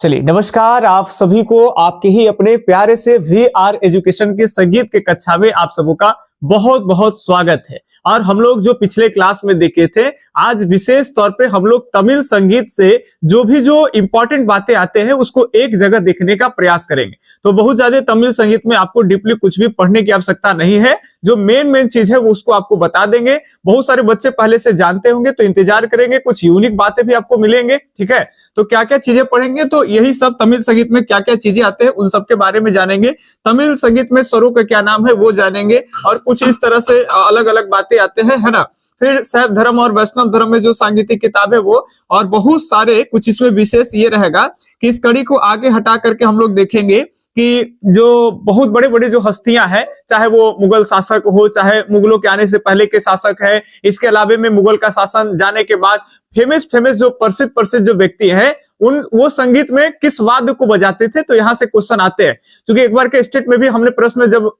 चलिए नमस्कार आप सभी को आपके ही अपने प्यारे से VR एजुकेशन के संगीत के कक्षा में आप सबों का बहुत बहुत स्वागत है। और हम लोग जो पिछले क्लास में देखे थे, आज विशेष तौर पे हम लोग तमिल संगीत से जो इंपॉर्टेंट बातें आते हैं उसको एक जगह देखने का प्रयास करेंगे। तो बहुत ज्यादा तमिल संगीत में आपको डीपली कुछ भी पढ़ने की आवश्यकता नहीं है, जो मेन चीज है वो उसको आपको बता देंगे। बहुत सारे बच्चे पहले से जानते होंगे तो इंतजार करेंगे, कुछ यूनिक बातें भी आपको मिलेंगे। ठीक है, तो क्या क्या चीजें पढ़ेंगे, तो यही सब तमिल संगीत में क्या क्या चीजें आते हैं उन सब के बारे में जानेंगे। तमिल संगीत में स्वरों का क्या नाम है वो जानेंगे, और कुछ इस तरह से अलग अलग बातें आते हैं, है ना। फिर शैव धर्म और वैष्णव धर्म में जो सांगीतिक किताब है वो, और बहुत सारे कुछ इसमें विशेष ये रहेगा कि इस कड़ी को आगे हटा करके हम लोग देखेंगे कि जो बहुत बड़े बड़े जो हस्तियां हैं, चाहे वो मुगल शासक हो, चाहे मुगलों के आने से पहले के शासक है, इसके अलावे में मुगल का शासन जाने के बाद फेमस जो प्रसिद्ध जो व्यक्ति हैं, वो संगीत में किस वाद्य को बजाते थे। तो यहाँ से क्वेश्चन आते हैं, क्योंकि एक बार के स्टेट में भी हमने प्रश्न जब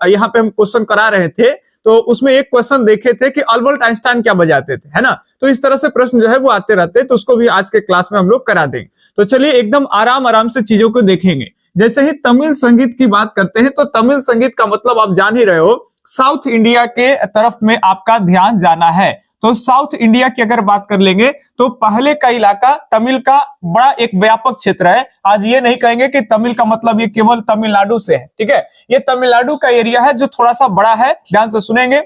यहाँ पे हम क्वेश्चन करा रहे थे तो उसमें एक क्वेश्चन देखे थे कि अल्बर्ट आइंस्टाइन क्या बजाते थे, है ना। तो इस तरह से प्रश्न जो है वो आते रहते हैं, तो उसको भी आज के क्लास में हम लोग करा देंगे। तो चलिए एकदम आराम से चीजों को देखेंगे। जैसे ही तमिल संगीत की बात करते हैं तो तमिल संगीत का मतलब आप जान ही रहे हो, साउथ इंडिया के तरफ में आपका ध्यान जाना है। तो साउथ इंडिया की अगर बात कर लेंगे तो पहले का इलाका तमिल का बड़ा एक व्यापक क्षेत्र है। आज ये नहीं कहेंगे कि तमिल का मतलब ये केवल तमिलनाडु से है, ठीक है। ये तमिलनाडु का एरिया है जो थोड़ा सा बड़ा है। ध्यान से सुनेंगे,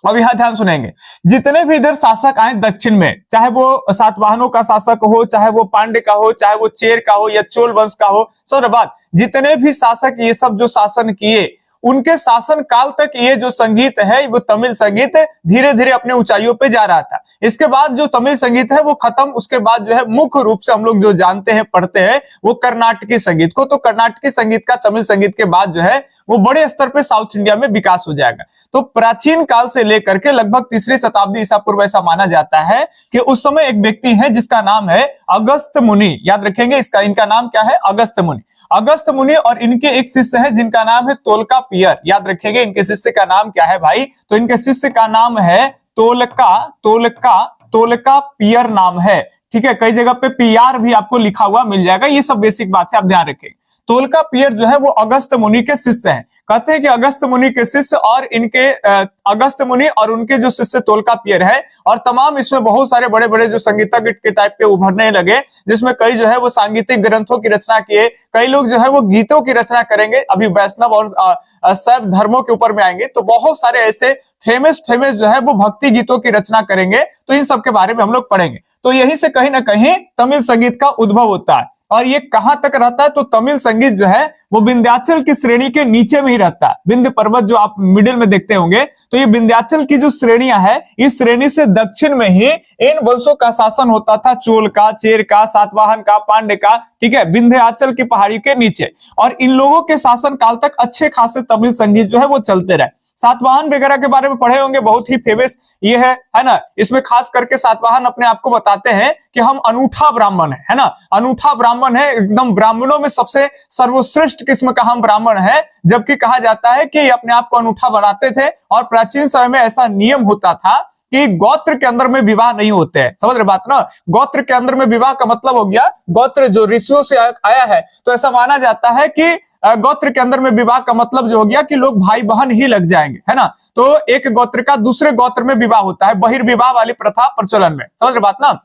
अब यहाँ ध्यान सुनेंगे। जितने भी इधर शासक आए दक्षिण में, चाहे वो सातवाहनों का शासक हो, चाहे वो पांडे का हो, चाहे वो चेर का हो या चोल वंश का हो, सर बात जितने भी शासक ये सब जो शासन किए, उनके शासन काल तक ये जो संगीत है वो तमिल संगीत धीरे धीरे अपने ऊंचाइयों पे जा रहा था। इसके बाद जो तमिल संगीत है वो खत्म, उसके बाद जो है मुख्य रूप से हम लोग जो जानते हैं पढ़ते हैं वो कर्नाटकी संगीत को। तो कर्नाटकी संगीत का तमिल संगीत के बाद जो है वो बड़े स्तर पे साउथ इंडिया में विकास हो जाएगा। तो प्राचीन काल से लेकर के लगभग 3री शताब्दी ईसा पूर्व ऐसा माना जाता है कि उस समय एक व्यक्ति है जिसका नाम है अगस्त मुनि। याद रखेंगे इनका नाम क्या है, अगस्त मुनि। अगस्त मुनि और इनके एक शिष्य है जिनका नाम है तोलका पियर। याद रखेंगे इनके शिष्य का नाम क्या है भाई, तो इनके शिष्य का नाम है तोलका पियर नाम है। ठीक है, कई जगह पे पियार भी आपको लिखा हुआ मिल जाएगा, ये सब बेसिक बात है, आप ध्यान रखेंगे। तोलका पियर जो है वो अगस्त मुनि के शिष्य हैं। कहते हैं कि अगस्त मुनि के शिष्य और इनके अगस्त मुनि और उनके जो शिष्य तोलका पियर है, और तमाम इसमें बहुत सारे बड़े बड़े जो संगीतज्ञ के टाइप के उभरने लगे, जिसमें कई जो है वो सांगीतिक ग्रंथों की रचना किए, कई लोग जो है वो गीतों की रचना करेंगे। अभी वैष्णव और शैव धर्मों के ऊपर में आएंगे तो बहुत सारे ऐसे फेमस जो है वो भक्ति गीतों की रचना करेंगे। तो इन सब के बारे में हम लोग पढ़ेंगे। तो यहीं से कहीं ना कहीं तमिल संगीत का उद्भव होता है। और ये कहां तक रहता है, तो तमिल संगीत जो है वो विंध्याचल की श्रेणी के नीचे में ही रहता है। विंध्य पर्वत जो आप मिडिल में देखते होंगे, तो ये विंध्याचल की जो श्रेणियां है, इस श्रेणी से दक्षिण में ही इन वंशों का शासन होता था, चोल का, चेर का, सातवाहन का, पांडे का। ठीक है, विंध्याचल की पहाड़ी के नीचे, और इन लोगों के शासन काल तक अच्छे खासे तमिल संगीत जो है वो चलते रहे। सातवाहन वगैरह के बारे में पढ़े होंगे, बहुत ही फेमस ये है ना। इसमें खास करके सातवाहन अपने आप को बताते हैं कि हम अनूठा ब्राह्मण है ना, अनूठा ब्राह्मण है, एकदम ब्राह्मणों में सबसे सर्वश्रेष्ठ किस्म का हम ब्राह्मण है। जबकि कहा जाता है कि ये अपने आप को अनूठा बनाते थे, और प्राचीन समय में ऐसा नियम होता था कि गोत्र के अंदर में विवाह नहीं होते हैं। समझ रहे बात ना, गोत्र के अंदर में विवाह का मतलब हो गया, गोत्र जो ऋषियों से आया है, तो ऐसा माना जाता है कि गोत्र के अंदर में विवाह का मतलब जो हो गया कि लोग भाई बहन ही लग जाएंगे, है ना। तो एक गोत्र का दूसरे गोत्र में विवाह होता है, बहिर्विवाह वाली प्रथा प्रचलन में। समझ रहे बात ना।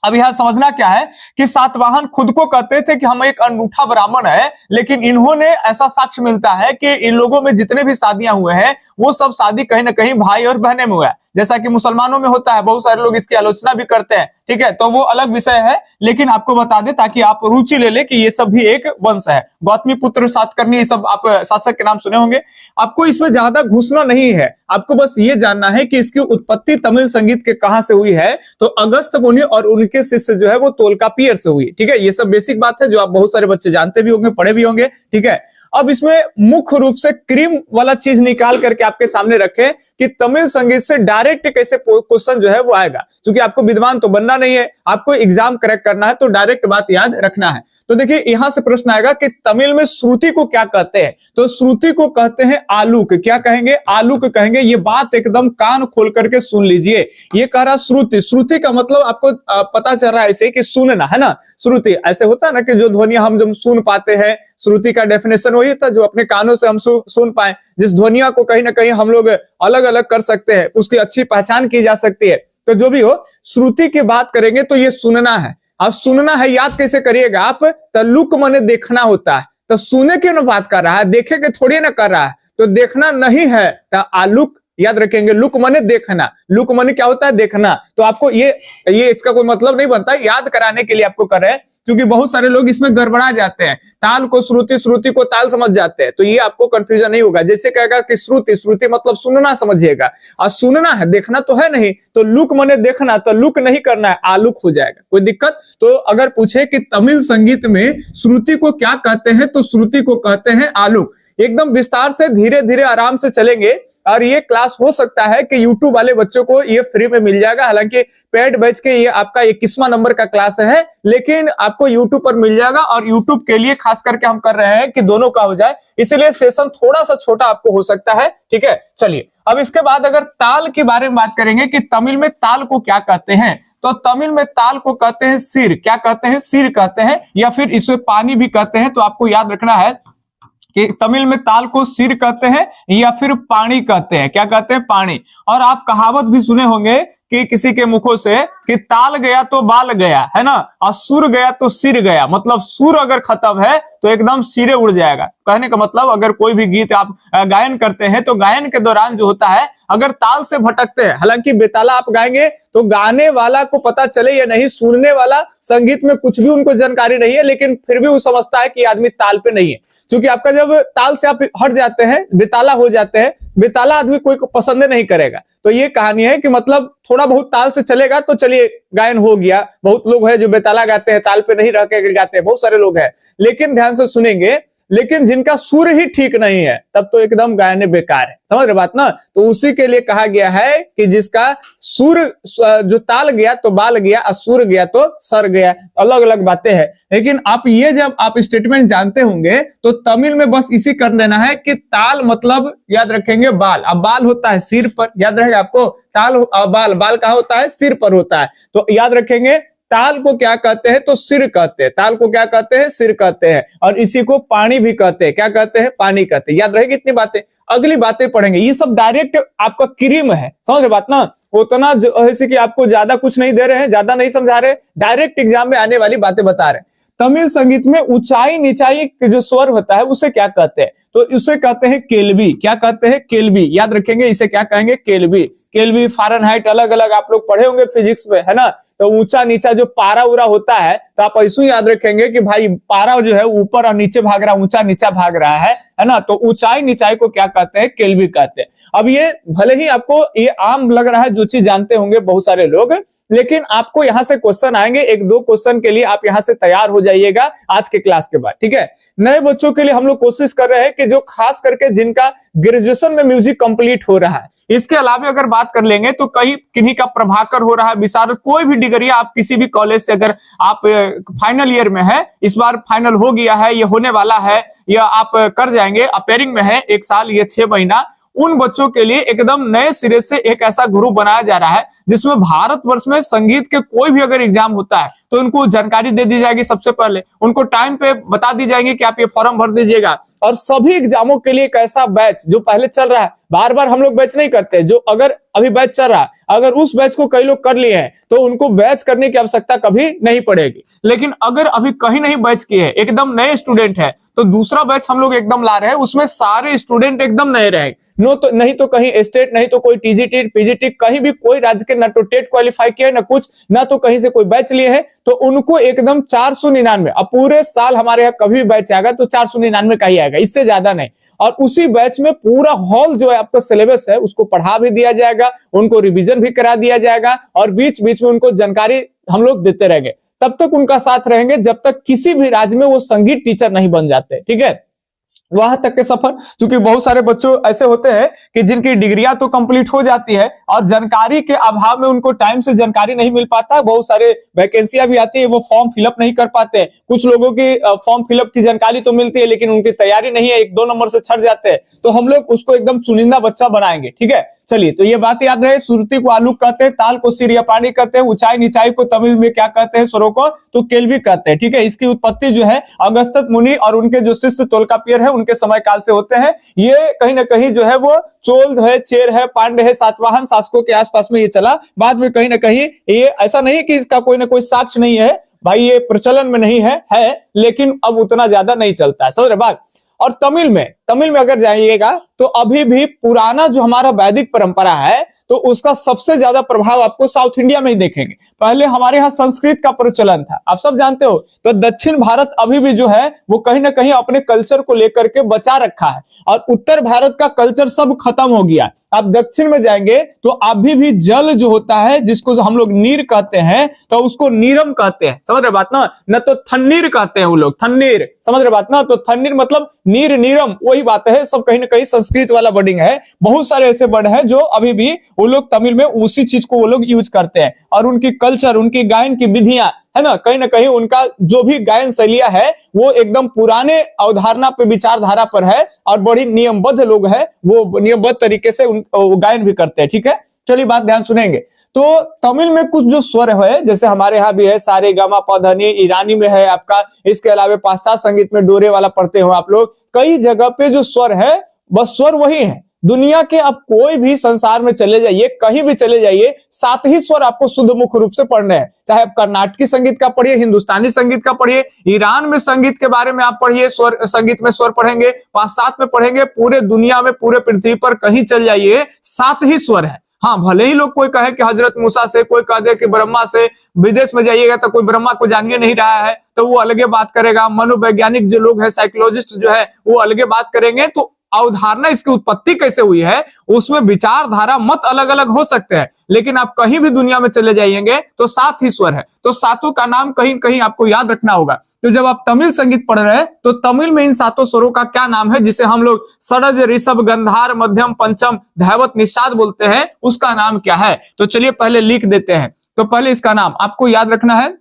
अब यहां समझना क्या है कि सातवाहन खुद को कहते थे कि हम एक अनूठा ब्राह्मण है, लेकिन इन्होंने ऐसा साक्ष्य मिलता है कि इन लोगों में जितने भी शादियां हुए हैं वो सब शादी कहीं ना कहीं भाई और बहने में हुआ है, जैसा कि मुसलमानों में होता है। बहुत सारे लोग इसकी आलोचना भी करते हैं, ठीक है, तो वो अलग विषय है, लेकिन आपको बता दे ताकि आप रुचि ले ले कि ये सब भी एक वंश है। गौतमी पुत्र सातकर्णी, ये सब आप शासक के नाम सुने होंगे। आपको इसमें ज्यादा घुसना नहीं है, आपको बस ये जानना है कि इसकी उत्पत्ति तमिल संगीत के कहां से हुई है। तो अगस्त मुनि और उनके शिष्य जो है वो तोलका पियर से हुई। ठीक है, ये सब बेसिक बात है जो आप बहुत सारे बच्चे जानते भी होंगे, पढ़े भी होंगे। ठीक है, अब इसमें मुख्य रूप से क्रीम वाला चीज निकाल करके आपके सामने रखे कि तमिल संगीत से डायरेक्ट कैसे क्वेश्चन जो है वो आएगा, क्योंकि आपको विद्वान तो बनना नहीं है, आपको एग्जाम क्रैक करना है, तो डायरेक्ट बात याद रखना है। तो देखिए यहां से प्रश्न आएगा कि तमिल में श्रुति को क्या कहते हैं, तो श्रुति को कहते हैं आलूक। क्या कहेंगे? आलूक कहेंगे। ये बात एकदम कान खोल करके सुन लीजिए। ये कह रहा श्रुति, श्रुति का मतलब आपको पता चल रहा है ऐसे कि सुनना है ना। श्रुति ऐसे होता है ना कि जो ध्वनियां हम जब सुन पाते हैं, श्रुति का डेफिनेशन वही था जो अपने कानों से हम सुन पाए, जिस ध्वनिया को कहीं ना कहीं हम लोग अलग अलग कर सकते हैं, उसकी अच्छी पहचान की जा सकती है। तो जो भी हो, श्रुति की बात करेंगे तो ये सुनना है। अब सुनना है, याद कैसे करिएगा आप? तो लुक माने देखना होता है, तो सुने के ना बात कर रहा है, देखे के थोड़ी ना कर रहा है, तो देखना नहीं है तो आलुक याद रखेंगे। लुक माने देखना, लुक माने क्या होता है? देखना। तो आपको ये इसका कोई मतलब नहीं बनता, याद कराने के लिए आपको कर रहे हैं, क्योंकि बहुत सारे लोग इसमें गड़बड़ा जाते हैं, ताल को श्रुति, श्रुति को ताल समझ जाते हैं, तो ये आपको कंफ्यूजन नहीं होगा। जैसे कहेगा कि श्रुति, श्रुति मतलब सुनना समझिएगा, और सुनना है, देखना तो है नहीं, तो लुक माने देखना, तो लुक नहीं करना है, आलुक हो जाएगा। कोई दिक्कत? तो अगर पूछे कि तमिल संगीत में श्रुति को क्या कहते हैं, तो श्रुति को कहते हैं आलुक। एकदम विस्तार से धीरे धीरे आराम से चलेंगे, और ये क्लास हो सकता है कि YouTube वाले बच्चों को ये फ्री में मिल जाएगा। हालांकि पेड बैच के ये आपका 21वां नंबर का क्लास है, लेकिन आपको YouTube पर मिल जाएगा, और YouTube के लिए खास करके हम कर रहे हैं कि दोनों का हो जाए, इसलिए सेशन थोड़ा सा छोटा आपको हो सकता है। ठीक है, चलिए अब इसके बाद अगर ताल के बारे में बात करेंगे कि तमिल में ताल को क्या कहते हैं, तो तमिल में ताल को कहते हैं सिर। क्या कहते हैं? सिर कहते हैं, या फिर इसमें पानी भी कहते हैं। तो आपको याद रखना है कि तमिल में ताल को सिर कहते हैं या फिर पानी कहते हैं। क्या कहते हैं? पानी। और आप कहावत भी सुने होंगे कि किसी के मुखों से कि ताल गया तो बाल गया, है ना, और सुर गया तो सिर गया। मतलब सुर अगर खत्म है तो एकदम सिरे उड़ जाएगा। कहने का मतलब अगर कोई भी गीत आप गायन करते हैं तो गायन के दौरान जो होता है, अगर ताल से भटकते हैं, हालांकि बेताला आप गाएंगे तो गाने वाला को पता चले या नहीं, सुनने वाला संगीत में कुछ भी उनको जानकारी नहीं है, लेकिन फिर भी वो समझता है कि आदमी ताल पे नहीं है। क्योंकि आपका जब ताल से आप हट जाते हैं, बेताला हो जाते हैं, बेताला आदमी कोई को पसंद नहीं करेगा। तो ये कहानी है कि मतलब थोड़ा बहुत ताल से चलेगा तो चलिए गायन हो गया। बहुत लोग हैं जो बेताला गाते हैं, ताल पे नहीं रह के गाते हैं, बहुत सारे लोग हैं। लेकिन ध्यान से सुनेंगे, लेकिन जिनका सुर ही ठीक नहीं है तब तो एकदम गायने बेकार है। समझ रहे बात ना? तो उसी के लिए कहा गया है कि जिसका सुर, जो ताल गया तो बाल गया, और सुर गया तो सर गया। अलग अलग बातें हैं, लेकिन आप ये जब आप स्टेटमेंट जानते होंगे तो तमिल में बस इसी कर देना है कि ताल मतलब याद रखेंगे बाल। अब बाल होता है सिर पर, याद रहेगा आपको। ताल और बाल, बाल कहाँ होता है? सिर पर होता है। तो याद रखेंगे ताल को क्या कहते हैं? तो सिर कहते हैं। ताल को क्या कहते हैं? सिर कहते हैं। और इसी को पानी भी कहते हैं। क्या कहते हैं? पानी कहते हैं। याद रहेगी इतनी बातें। अगली बातें पढ़ेंगे, ये सब डायरेक्ट आपका क्रीम है। समझ रहे बात ना? उतना जैसे कि आपको ज्यादा कुछ नहीं दे रहे हैं, ज्यादा नहीं समझा रहे, डायरेक्ट एग्जाम में आने वाली बातें बता रहे हैं। तमिल संगीत में ऊंचाई नीचाई के जो स्वर होता है उसे क्या कहते हैं? तो उसे कहते हैं केल्वी। क्या कहते हैं? केल्वी। याद रखेंगे इसे क्या कहेंगे? केल्वी। केल्वी, फारेनहाइट अलग अलग आप लोग पढ़े होंगे फिजिक्स में, है ना। तो ऊंचा नीचा जो पारा उरा होता है, तो आप ऐसे याद रखेंगे कि भाई पारा जो है ऊपर और नीचे भाग रहा है, ऊंचा नीचा भाग रहा है ना। तो ऊंचाई नीचाई को क्या कहते हैं? केल्वी कहते हैं। अब ये भले ही आपको ये आम लग रहा है, जो चीज जानते होंगे बहुत सारे लोग, लेकिन आपको यहां से क्वेश्चन आएंगे। एक दो क्वेश्चन के लिए आप यहां से तैयार हो जाइएगा आज के क्लास के बाद। ठीक है, नए बच्चों के लिए हम लोग कोशिश कर रहे हैं कि जो खास करके जिनका ग्रेजुएशन में म्यूजिक कंप्लीट हो रहा है, इसके अलावा अगर बात कर लेंगे तो कहीं किन्हीं का प्रभाकर हो रहा है, विशारद, कोई भी डिग्री आप किसी भी कॉलेज से अगर आप फाइनल ईयर में है, इस बार फाइनल हो गया है, ये होने वाला है, या आप कर जाएंगे, अपेयरिंग में है 1 साल, ये 6 महीना, उन बच्चों के लिए एकदम नए सिरे से एक ऐसा ग्रुप बनाया जा रहा है जिसमें भारतवर्ष में संगीत के कोई भी अगर एग्जाम होता है तो उनको जानकारी दे दी जाएगी। सबसे पहले उनको टाइम पे बता दी जाएगी कि आप ये फॉर्म भर दीजिएगा। और सभी एग्जामों के लिए एक ऐसा बैच जो पहले चल रहा है, बार बार हम लोग बैच नहीं करते, जो अगर अभी बैच चल रहा है, अगर उस बैच को कई लोग कर लिए हैं तो उनको बैच करने की आवश्यकता कभी नहीं पड़ेगी। लेकिन अगर अभी कहीं नहीं बैच किए, एकदम नए स्टूडेंट है, तो दूसरा बैच हम लोग एकदम ला रहे हैं, उसमें सारे स्टूडेंट एकदम नए रहेंगे। नहीं तो कहीं स्टेट, नहीं तो कोई टीजीटी पीजीटी, कहीं भी कोई राज्य के ना तो टेट क्वालिफाई किया है ना कुछ, ना तो कहीं से कोई बैच लिए हैं, तो उनको एकदम 499। अब पूरे साल हमारे यहाँ कभी भी बैच आएगा तो 499 का ही आएगा, इससे ज्यादा नहीं। और उसी बैच में पूरा हॉल जो है आपका सिलेबस है उसको पढ़ा भी दिया जाएगा, उनको रिवीजन भी करा दिया जाएगा, और बीच बीच में उनको जानकारी हम लोग देते रहेंगे। तब तक उनका साथ रहेंगे जब तक किसी भी राज्य में वो संगीत टीचर नहीं बन जाते। ठीक है, वहां तक के सफर, क्योंकि बहुत सारे बच्चों ऐसे होते हैं कि जिनकी डिग्रियां तो कंप्लीट हो जाती है और जानकारी के अभाव में उनको टाइम से जानकारी नहीं मिल पाता है। बहुत सारे वैकेंसियां भी आती है, वो फॉर्म फिलअप नहीं कर पाते हैं। कुछ लोगों की फॉर्म फिलअप की जानकारी तो मिलती है लेकिन उनकी तैयारी नहीं है, 1-2 नंबर से छट जाते हैं। तो हम लोग उसको एकदम चुनिंदा बच्चा बनाएंगे, ठीक है। चलिए, तो ये बात याद रहे, सुरती को आलू कहते हैं, ताल को सिर या पानी कहते हैं, ऊंचाई नीचाई को तमिल में क्या कहते हैं, स्वरों को तो केल्वी कहते हैं, ठीक है। इसकी उत्पत्ति जो है अगस्त्य मुनि और उनके जो शिष्य तोल्कापियर है उनके समय काल से होते हैं। ये कहीं ना कहीं जो है वो चोल है, चेर है, पांड्य है, सातवाहन शासकों के आसपास में ये चला। बाद में कहीं ना कहीं ये ऐसा नहीं है कि इसका कोई ना कोई साक्ष्य नहीं है भाई, ये प्रचलन में नहीं है लेकिन अब उतना ज्यादा नहीं चलता है, समझ रहे बात। और तमिल में अगर जाइएगा तो अभी भी पुराना जो हमारा वैदिक परंपरा है तो उसका सबसे ज्यादा प्रभाव आपको साउथ इंडिया में ही देखेंगे। पहले हमारे यहाँ संस्कृत का प्रचलन था, आप सब जानते हो। तो दक्षिण भारत अभी भी जो है वो कहीं ना कहीं अपने कल्चर को लेकर के बचा रखा है और उत्तर भारत का कल्चर सब खत्म हो गया। आप दक्षिण में जाएंगे तो अभी भी जल जो होता है जिसको हम लोग नीर कहते हैं तो उसको नीरम कहते हैं, समझ रहे बात ना। न तो थन्नीर कहते हैं वो लोग, थन्नीर, समझ रहे बात ना। तो थन्नीर मतलब नीर, नीरम, वही बात है। सब कहीं ना कहीं संस्कृत वाला वर्डिंग है। बहुत सारे ऐसे वर्ड हैं जो अभी भी वो लोग तमिल में उसी चीज को वो लोग यूज करते हैं और उनकी कल्चर, उनकी गायन की विधियां है ना, कहीं ना कहीं उनका जो भी गायन शैलियां है वो एकदम पुराने अवधारणा पे, विचारधारा पर है और बड़ी नियमबद्ध लोग हैं, वो नियमबद्ध तरीके से गायन भी करते हैं, ठीक है। चलिए बात ध्यान सुनेंगे। तो तमिल में कुछ जो स्वर है, जैसे हमारे यहाँ भी है सारे गामा पधनी, ईरानी में है आपका, इसके अलावा पाश्चात्य संगीत में डोरे वाला पढ़ते हो आप लोग। कई जगह पे जो स्वर है बस स्वर वही है। दुनिया के आप कोई भी संसार में चले जाइए, कहीं भी चले जाइए, 7 ही स्वर आपको शुद्ध मुख्य रूप से पढ़ने हैं। चाहे आप कर्नाटकी संगीत का पढ़िए, हिंदुस्तानी संगीत का पढ़िए, ईरान में संगीत के बारे में आप पढ़िए, स्वर संगीत में स्वर पढ़ेंगे, पाश्चात्य में पढ़ेंगे, पूरे दुनिया में, पूरे पृथ्वी पर कहीं चल जाइए 7 ही स्वर है। हाँ, भले ही लोग कोई कहे कि हजरत मूसा से, कोई कह दे कि ब्रह्मा से, विदेश में जाइएगा तो कोई ब्रह्मा को जान नहीं रहा है तो वो अलगे बात करेगा। मनोवैज्ञानिक जो लोग हैं, साइकोलॉजिस्ट जो है वो अलगे बात करेंगे। तो अवधारणा, इसकी उत्पत्ति कैसे हुई है, उसमें विचारधारा मत अलग अलग हो सकते हैं, लेकिन आप कहीं भी दुनिया में चले जाइएंगे तो 7 ही स्वर है। तो 7 का नाम कहीं कहीं आपको याद रखना होगा। तो जब आप तमिल संगीत पढ़ रहे हैं तो तमिल में इन 7 स्वरों का क्या नाम है, जिसे हम लोग षडज, ऋषभ, गंधार, मध्यम, पंचम, धैवत, निषाद बोलते हैं, उसका नाम क्या है। तो चलिए पहले लिख देते हैं। तो पहले इसका नाम आपको याद रखना है,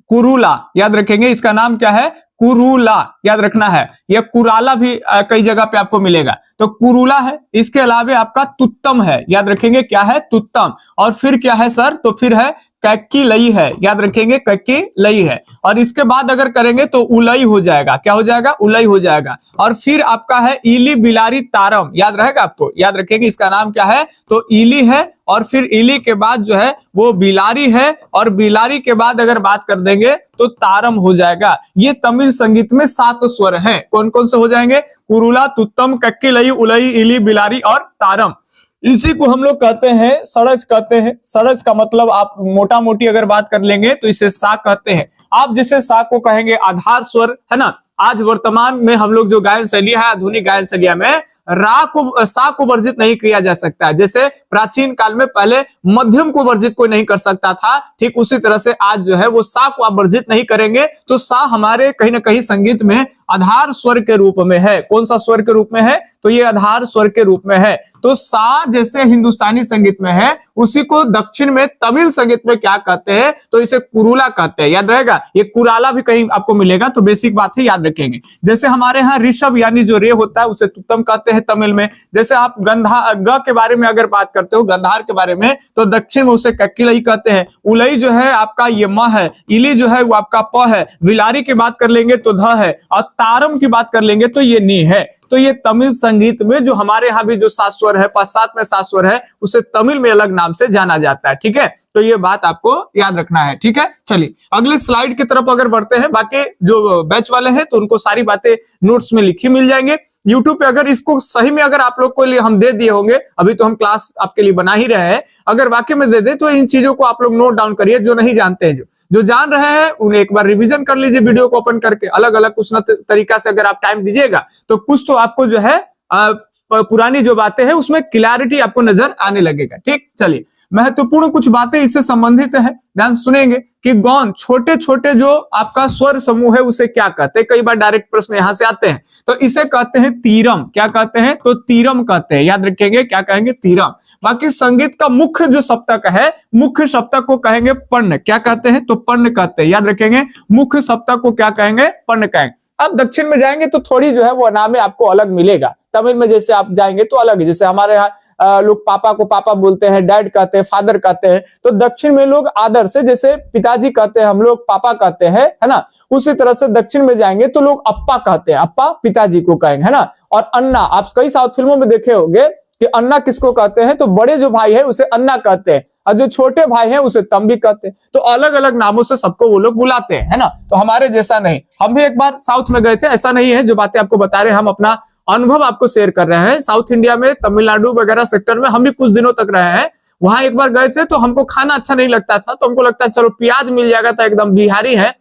कुरुला, याद रखेंगे। इसका नाम क्या है, कुरुला, याद रखना है। यह कुराला भी कई जगह पे आपको मिलेगा। तो कुरुला है। इसके अलावा आपका तुत्तम है, याद रखेंगे क्या है, तुत्तम। और फिर क्या है सर, तो फिर है कैक्की लई है, याद रखेंगे कैक्की लई है। और इसके बाद अगर करेंगे तो उलई हो जाएगा, क्या हो जाएगा, उलई हो जाएगा। और फिर आपका है इली बिलारी तारम, याद रहेगा आपको, याद रखेंगे इसका नाम क्या है, तो इली है। और फिर इली के बाद जो है वो बिलारी है और बिलारी के बाद अगर बात कर देंगे तो तारम हो जाएगा। ये तमिल संगीत में 7 स्वर हैं। कौन कौन से हो जाएंगे, कुरुला, तुत्तम, कैक्की लई, उलई, इली, बिलारी और तारम। इसी को हम लोग कहते हैं षडज कहते हैं। षडज का मतलब आप मोटा मोटी अगर बात कर लेंगे तो इसे सा कहते हैं। आप जैसे सा को कहेंगे आधार स्वर, है ना। आज वर्तमान में हम लोग जो गायन शैली है, आधुनिक गायन शैली में सा को वर्जित नहीं किया जा सकता है। जैसे प्राचीन काल में पहले मध्यम को वर्जित कोई नहीं कर सकता था, ठीक उसी तरह से आज जो है वो सा को आप वर्जित नहीं करेंगे। तो सा हमारे कहीं ना कहीं संगीत में आधार स्वर के रूप में है। कौन सा स्वर के रूप में है, तो ये आधार स्वर के रूप में है। तो सा जैसे हिंदुस्तानी संगीत में है, उसी को दक्षिण में तमिल संगीत में क्या कहते हैं, तो इसे कुरुला कहते हैं, याद रहेगा। ये कुराला भी कहीं आपको मिलेगा, तो बेसिक बात है, याद रखेंगे। जैसे हमारे यहाँ ऋषभ यानी जो रे होता है उसे तुत्तम कहते हैं तमिल में। जैसे आप ग के बारे में अगर बात करते हो, गंधार के बारे में, तो दक्षिण में उसे कैक्की कहते हैं। उलई जो है आपका ये म है, इली जो है वो आपका प है, विलारी की बात कर लेंगे तो ध है, और तारम की बात कर लेंगे तो ये नी है। तो ये तमिल संगीत में जो हमारे यहाँ भी जो 7 स्वर है, पाश्चात्य में 7 स्वर है, उसे तमिल में अलग नाम से जाना जाता है, ठीक है। तो ये बात आपको याद रखना है, ठीक है। चलिए अगले स्लाइड की तरफ अगर बढ़ते हैं। बाकी जो बैच वाले हैं तो उनको सारी बातें नोट्स में लिखी मिल जाएंगे। यूट्यूब पे अगर इसको सही में अगर आप लोग को लिए हम दे दिए होंगे, अभी तो हम क्लास आपके लिए बना ही रहे हैं, अगर वाकई में दे दे तो इन चीजों को आप लोग नोट डाउन करिए। जो नहीं जानते हैं, जो जान रहे हैं उन्हें एक बार रिवीजन कर लीजिए, वीडियो को ओपन करके अलग अलग कुछ न तरीका से अगर आप टाइम दीजिएगा तो कुछ तो आपको जो है पुरानी जो बातें हैं उसमें क्लैरिटी आपको नजर आने लगेगा, ठीक। चलिए महत्वपूर्ण कुछ बातें इससे संबंधित है, ध्यान सुनेंगे कि गौण छोटे छोटे जो आपका स्वर समूह है उसे क्या कहते हैं। कई बार डायरेक्ट प्रश्न यहां से आते हैं, तो इसे कहते हैं तीरम। क्या कहते हैं? तो तीरम कहते हैं, याद रखेंगे क्या कहेंगे? तीरम। बाकी संगीत का मुख्य जो सप्तक है, मुख्य सप्तक को कहेंगे पर्ण। क्या कहते हैं? तो पर्ण कहते हैं, याद रखेंगे। मुख्य सप्तक को क्या कहेंगे? पर्ण कहेंगे। अब दक्षिण में जाएंगे तो थोड़ी जो है वो नाम आपको अलग मिलेगा। तमिल में जैसे आप जाएंगे तो अलग है, जैसे हमारे यहाँ लोग पापा को पापा बोलते हैं, डैड कहते हैं, फादर कहते हैं। तो दक्षिण में लोग आदर से जैसे पिताजी कहते हैं, हम लोग पापा कहते हैं, है ना। उसी तरह से दक्षिण में जाएंगे तो लोग अप्पा कहते हैं, अप्पा पिताजी को कहेंगे, है ना। और अन्ना, आप कई साउथ फिल्मों में देखे होंगे कि अन्ना किसको कहते हैं? तो बड़े जो भाई है उसे अन्ना कहते हैं, और जो छोटे भाई हैं उसे तंबी कहते हैं। तो अलग अलग नामों से सबको वो लोग बुलाते हैं, है ना। तो हमारे जैसा नहीं, हम भी एक बार साउथ में गए थे, ऐसा नहीं है। जो बातें आपको बता रहे हैं, हम अपना अनुभव आपको शेयर कर रहे हैं। साउथ इंडिया में तमिलनाडु वगैरह सेक्टर में हम भी कुछ दिनों तक रहे हैं। वहां एक बार गए थे तो हमको खाना अच्छा नहीं लगता था, तो हमको लगता है चलो प्याज मिल जाएगा तो एकदम बिहारी है,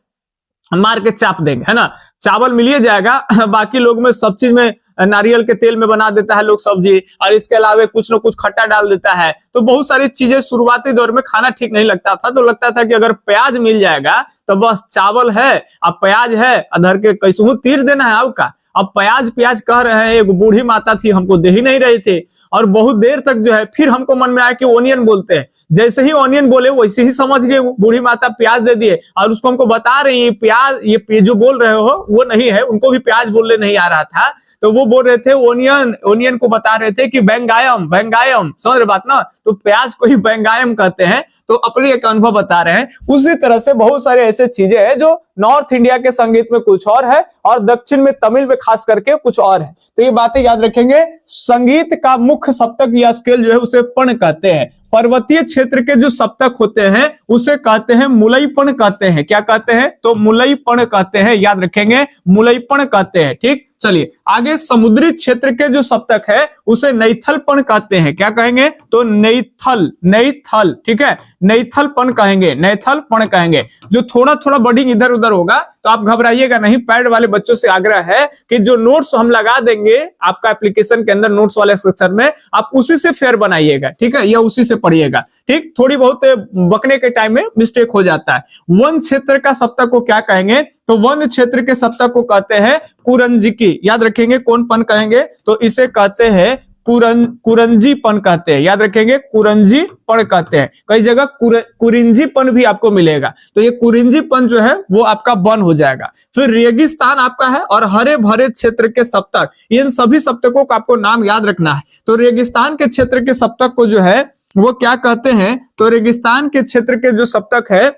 मार के चाप देंगे, है ना। चावल मिल जाएगा, बाकी लोग में सब चीज में नारियल के तेल में बना देता है लोग सब्जी, और इसके अलावा कुछ न कुछ खट्टा डाल देता है। तो बहुत सारी चीजें शुरुआती दौर में खाना ठीक नहीं लगता था, तो लगता था कि अगर प्याज मिल जाएगा तो बस चावल है, अब प्याज है, अधर के कैसे तीर देना है आपका। अब प्याज प्याज कह रहे हैं, एक बूढ़ी माता थी, हमको दे ही नहीं रहे थे, और बहुत देर तक जो है फिर हमको मन में आया कि ओनियन बोलते हैं। जैसे ही ओनियन बोले वैसे ही समझ गए, बूढ़ी माता प्याज दे दिए, और उसको हमको बता रही है प्याज, ये जो बोल रहे हो वो नहीं है। उनको भी प्याज बोलने नहीं आ रहा था, तो वो बोल रहे थे ओनियन, ओनियन को बता रहे थे कि बेंगायम, बेंगायम, समझ रहे बात ना। तो प्याज को ही बेंगायम कहते हैं। तो अपने एक अनुभव बता रहे हैं। उसी तरह से बहुत सारे ऐसे चीजें हैं जो नॉर्थ इंडिया के संगीत में कुछ और है, और दक्षिण में तमिल में खास करके कुछ और है। तो ये बातें याद रखेंगे। संगीत का मुख्य सप्तक या स्केल जो है उसे पर्ण कहते हैं। पर्वतीय क्षेत्र के जो सप्तक होते हैं उसे कहते हैं मुलईपण कहते हैं। क्या कहते हैं? तो मुलईपण कहते हैं, याद रखेंगे, मुलईपण कहते हैं। ठीक, चलिए आगे। समुद्री क्षेत्र के जो सप्तक है उसे नैथलपण कहते हैं। क्या कहेंगे? तो नैथल, नैथल, ठीक है, नैथलपण कहेंगे, नैथलपण कहेंगे। जो थोड़ा थोड़ा वर्डिंग इधर उधर होगा तो आप घबराइएगा नहीं। पैड वाले बच्चों से आग्रह है कि जो नोट्स हम लगा देंगे आपका एप्लीकेशन के अंदर, नोट्स वाले सेक्शन में, आप उसी से फेयर बनाइएगा, ठीक है, या उसी से पढ़िएगा। ठीक, थोड़ी बहुत बकने के टाइम में मिस्टेक हो जाता है। वन क्षेत्र का सप्तक को क्या कहेंगे? तो वन क्षेत्र के सप्तक को कहते हैं कुरंजिकी। याद रखेंगे, कौन पन कहेंगे? तो इसे कहते हैं कुरंजीपन कहते हैं। याद रखेंगे, कुरंजीपन कहते हैं। कई जगह कुरिंजीपन भी आपको मिलेगा। तो ये कुरिंजीपन जो है वो आपका वन हो जाएगा। फिर रेगिस्तान आपका है, और हरे भरे क्षेत्र के सप्तक, इन सभी सप्तकों का आपको नाम याद रखना है। तो रेगिस्तान के क्षेत्र के सप्तक को जो है वो क्या कहते हैं? तो रेगिस्तान के क्षेत्र के जो सप्तक है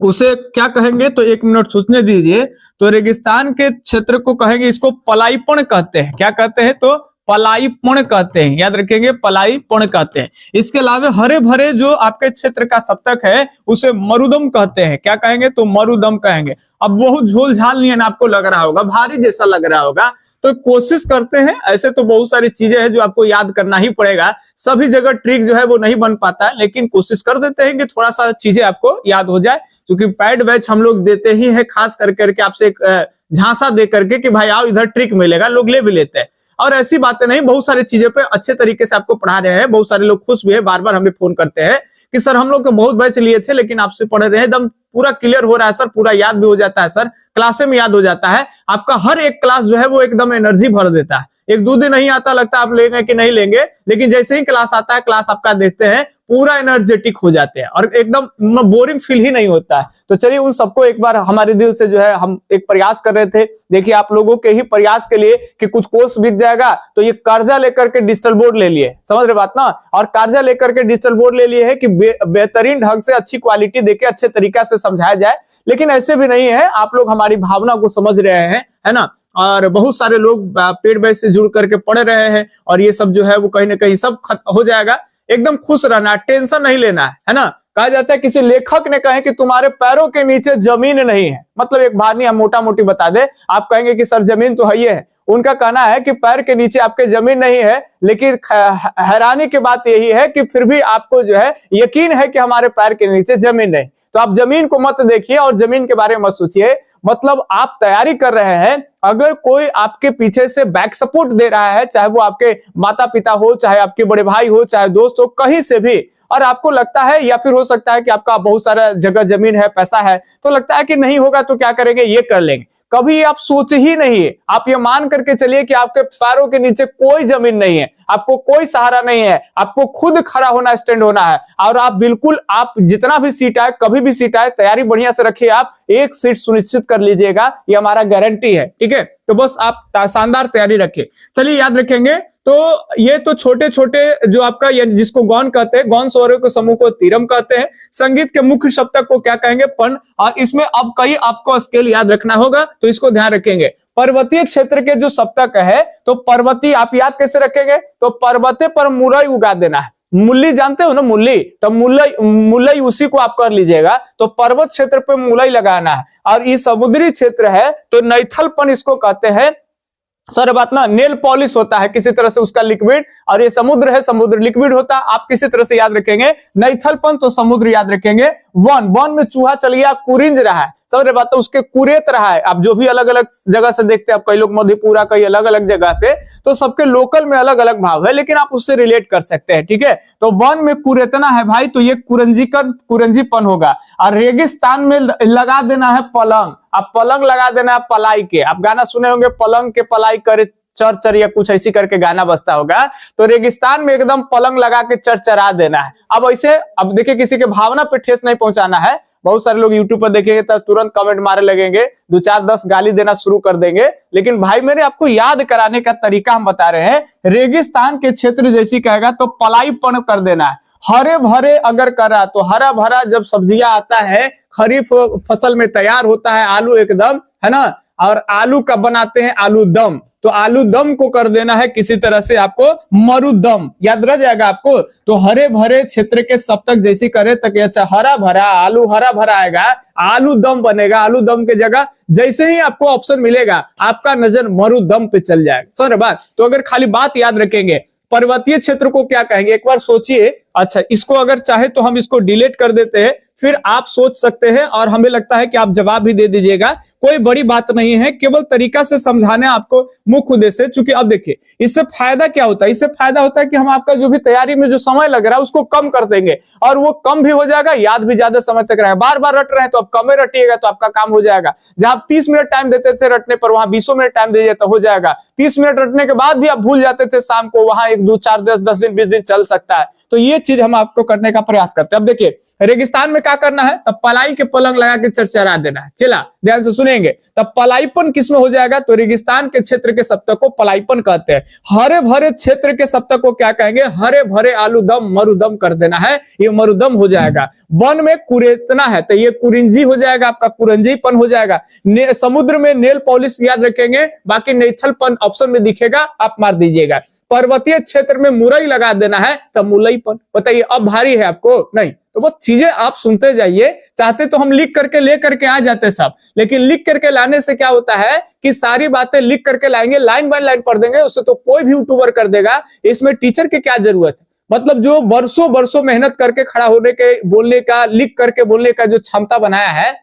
उसे क्या कहेंगे? तो एक मिनट सोचने दीजिए। तो रेगिस्तान के क्षेत्र को कहेंगे, इसको पलाईपण कहते हैं। क्या कहते हैं? तो पलाईपण कहते हैं। याद रखेंगे, पलाईपण कहते हैं। इसके अलावा हरे भरे जो आपके क्षेत्र का सप्तक है उसे मरुदम कहते हैं। क्या कहेंगे? तो मरुदम कहेंगे। अब बहुत झोल झाल नहीं है ना, आपको लग रहा होगा, भारी जैसा लग रहा होगा, तो कोशिश करते हैं। ऐसे तो बहुत सारी चीजें हैं जो आपको याद करना ही पड़ेगा, सभी जगह ट्रिक जो है वो नहीं बन पाता है, लेकिन कोशिश कर देते हैं कि थोड़ा सा चीजें आपको याद हो जाए। क्योंकि पैड बैच हम लोग देते ही है खास करके आपसे एक झांसा दे करके कि भाई आओ इधर ट्रिक मिलेगा, लोग ले भी लेते हैं। और ऐसी बातें नहीं, बहुत सारी चीजें पे अच्छे तरीके से आपको पढ़ा रहे हैं। बहुत सारे लोग खुश भी है, बार बार हमें फोन करते हैं कि सर हम लोग तो बहुत बैच लिए थे लेकिन आपसे पढ़ रहे हैं, एकदम पूरा क्लियर हो रहा है सर, पूरा याद भी हो जाता है सर, क्लासे में याद हो जाता है। आपका हर एक क्लास जो है वो एकदम एनर्जी भर देता है। एक दो दिन नहीं आता, लगता है आप लेंगे कि नहीं लेंगे, लेकिन जैसे ही क्लास आता है, क्लास आपका देखते हैं, पूरा एनर्जेटिक हो जाते हैं और एकदम बोरिंग फील ही नहीं होता है। तो चलिए उन सबको एक बार हमारे दिल से जो है हम एक प्रयास कर रहे थे। देखिए आप लोगों के ही प्रयास के लिए कि कुछ कोर्स बीत जाएगा, तो ये कर्जा लेकर के डिजिटल बोर्ड ले लिए, समझ रहे बात ना, और कर्जा लेकर के डिजिटल बोर्ड ले लिए है कि बेहतरीन ढंग से अच्छी क्वालिटी देके अच्छे तरीका से समझाया जाए। लेकिन ऐसे भी नहीं है, आप लोग हमारी भावना को समझ रहे हैं, है ना, और बहुत सारे लोग पेड बैच से जुड़ करके पढ़ रहे हैं, और ये सब जो है वो कहीं ना कहीं सब हो जाएगा। एकदम खुश रहना, टेंशन नहीं लेना है ना। कहा जाता है किसी लेखक ने कहे कि तुम्हारे पैरों के नीचे जमीन नहीं है, मतलब एक भानी हम मोटा मोटी बता दे, आप कहेंगे कि सर जमीन तो है, उनका कहना है कि पैर के नीचे आपके जमीन नहीं है, लेकिन हैरानी की बात यही है कि फिर भी आपको जो है यकीन है कि हमारे पैर के नीचे जमीन नहीं। तो आप जमीन को मत देखिए और जमीन के बारे में मत सोचिए, मतलब आप तैयारी कर रहे हैं, अगर कोई आपके पीछे से बैक सपोर्ट दे रहा है, चाहे वो आपके माता पिता हो, चाहे आपके बड़े भाई हो, चाहे दोस्त हो, कहीं से भी, और आपको लगता है, या फिर हो सकता है कि आपका बहुत सारा जगह जमीन है, पैसा है, तो लगता है कि नहीं होगा तो क्या करेंगे, ये कर लेंगे, कभी आप सोच ही नहीं है। आप ये मान करके चलिए कि आपके पैरों के नीचे कोई जमीन नहीं है, आपको कोई सहारा नहीं है, आपको खुद खड़ा होना, स्टैंड होना है, और आप बिल्कुल, आप जितना भी सीट आए, कभी भी सीट आए, तैयारी बढ़िया से रखिए, आप एक सीट सुनिश्चित कर लीजिएगा, ये हमारा गारंटी है, ठीक है। तो बस आप शानदार तैयारी रखिए। चलिए याद रखेंगे, तो ये तो छोटे छोटे जो आपका, जिसको गौन कहते हैं, गौन स्वरों के समूह को तीरम कहते हैं। संगीत के मुख्य सप्तक को क्या कहेंगे, पन, और इसमें अब कई आपको स्केल याद रखना होगा, तो इसको ध्यान रखेंगे। पर्वतीय क्षेत्र के जो सप्तक है, तो पर्वतीय आप याद कैसे रखेंगे, तो पर्वते पर मुरई उगा देना है। मुल्ली जानते हो ना, मुल्ली, तो मुलई उसी को आप कर लीजिएगा, तो पर्वत क्षेत्र पे मुलई लगाना है। और ये समुद्री क्षेत्र है, तो नैथलपन इसको कहते हैं। सर बात ना, नेल पॉलिश होता है किसी तरह से उसका लिक्विड, और ये समुद्र है, समुद्र लिक्विड होता है, आप किसी तरह से याद रखेंगे। नैथलपन तो समुद्र याद रखेंगे। वन, वन में चूहा चल गया, कुरिंज रहा है, समझ बात, तो उसके कुरेत रहा है। आप जो भी अलग अलग जगह से देखते हैं, आप कई लोग मधेपुरा, कई अलग अलग जगह पे, तो सबके लोकल में अलग अलग भाव है, लेकिन आप उससे रिलेट कर सकते हैं, ठीक है। तो वन में कुरेतना है भाई, तो ये कुरंजीपन होगा। और रेगिस्तान में लगा देना है पलंग, आप पलंग लगा देना है पलाई के। आप गाना सुने होंगे, पलंग के पलाई करे चर चर, या कुछ ऐसी करके गाना बजता होगा। तो रेगिस्तान में एकदम पलंग लगा के चरचरा देना है। अब ऐसे, अब देखिए, किसी के भावना पे ठेस नहीं पहुंचाना है। बहुत सारे लोग यूट्यूब पर देखेंगे तो तुरंत कमेंट मारने लगेंगे, 2 4 10 गाली देना शुरू कर देंगे, लेकिन भाई मेरे आपको याद कराने का तरीका हम बता रहे हैं। रेगिस्तान के क्षेत्र जैसी कहेगा तो पलाईपन कर देना है। हरे भरे अगर करा, तो हरा भरा जब सब्जियां आता है, खरीफ फसल में तैयार होता है आलू एकदम, है ना, और आलू का बनाते हैं आलू दम, तो आलू दम को कर देना है किसी तरह से आपको मरुदम, याद रह जाएगा आपको। तो हरे भरे क्षेत्र के सप्तक जैसी करे तक, अच्छा हरा भरा, आलू हरा भरा आएगा, आलू दम बनेगा। आलू दम के जगह जैसे ही आपको ऑप्शन मिलेगा, आपका नजर मरुदम पे चल जाएगा, समझ बात। तो अगर खाली बात याद रखेंगे, पर्वतीय क्षेत्र को क्या कहेंगे, एक बार सोचिए। अच्छा, इसको अगर चाहे तो हम इसको डिलीट कर देते हैं, फिर आप सोच सकते हैं, और हमें लगता है कि आप जवाब भी दे दीजिएगा। कोई बड़ी बात नहीं है, केवल तरीका से समझाने आपको मुख्य उद्देश्य। चूंकि अब देखिए, इससे फायदा क्या होता है, इससे फायदा होता है कि हम आपका जो भी तैयारी में जो समय लग रहा है उसको कम कर देंगे, और वो कम भी हो जाएगा, याद भी ज्यादा समय तक रहेगा। बार बार रट रहे हैं तो अब कम ही रटिएगा, तो आपका काम हो जाएगा। जहां आप 30 मिनट टाइम देते थे रटने पर, वहां 20 मिनट टाइम दीजिए तो हो जाएगा। 30 मिनट रटने के बाद भी आप भूल जाते थे शाम को, वहां 1 2 4 10 दिन 20 दिन चल सकता है। तो ये चीज हम आपको करने का प्रयास करते हैं। अब देखिए, रेगिस्तान में क्या करना है, तब पलाई के पलंग लगा के चरचरा देना है। चला ध्यान से सुनेंगे, तब पलाईपन किसमें हो जाएगा, तो रेगिस्तान के क्षेत्र के सप्तक को पलाईपन कहते हैं। हरे भरे क्षेत्र के सप्तक को क्या कहेंगे, हरे भरे आलू दम मरुदम कर देना है, ये मरुदम हो जाएगा। वन में कुरेतना है, तो ये कुरिंजी हो जाएगा, आपका कुरंजीपन हो जाएगा। समुद्र में नेल पॉलिश याद रखेंगे, बाकी नैथलपन ऑप्शन में दिखेगा, आप मार दीजिएगा। पर्वतीय क्षेत्र में मुरई लगा देना है, तब मुलईपन। बताइए अब भारी है आपको, नहीं, तो वो चीजें आप सुनते जाइए। चाहते तो हम लिख करके ले करके आ जाते सब, लेकिन लिख करके लाने से क्या होता है कि सारी बातें लिख करके लाएंगे, लाइन बाय लाइन पढ़ देंगे, उससे तो कोई भी यूट्यूबर कर देगा। इसमें टीचर की क्या जरूरत है, मतलब जो बरसों बरसों मेहनत करके खड़ा होने के, बोलने का, लिख करके बोलने का जो क्षमता बनाया है,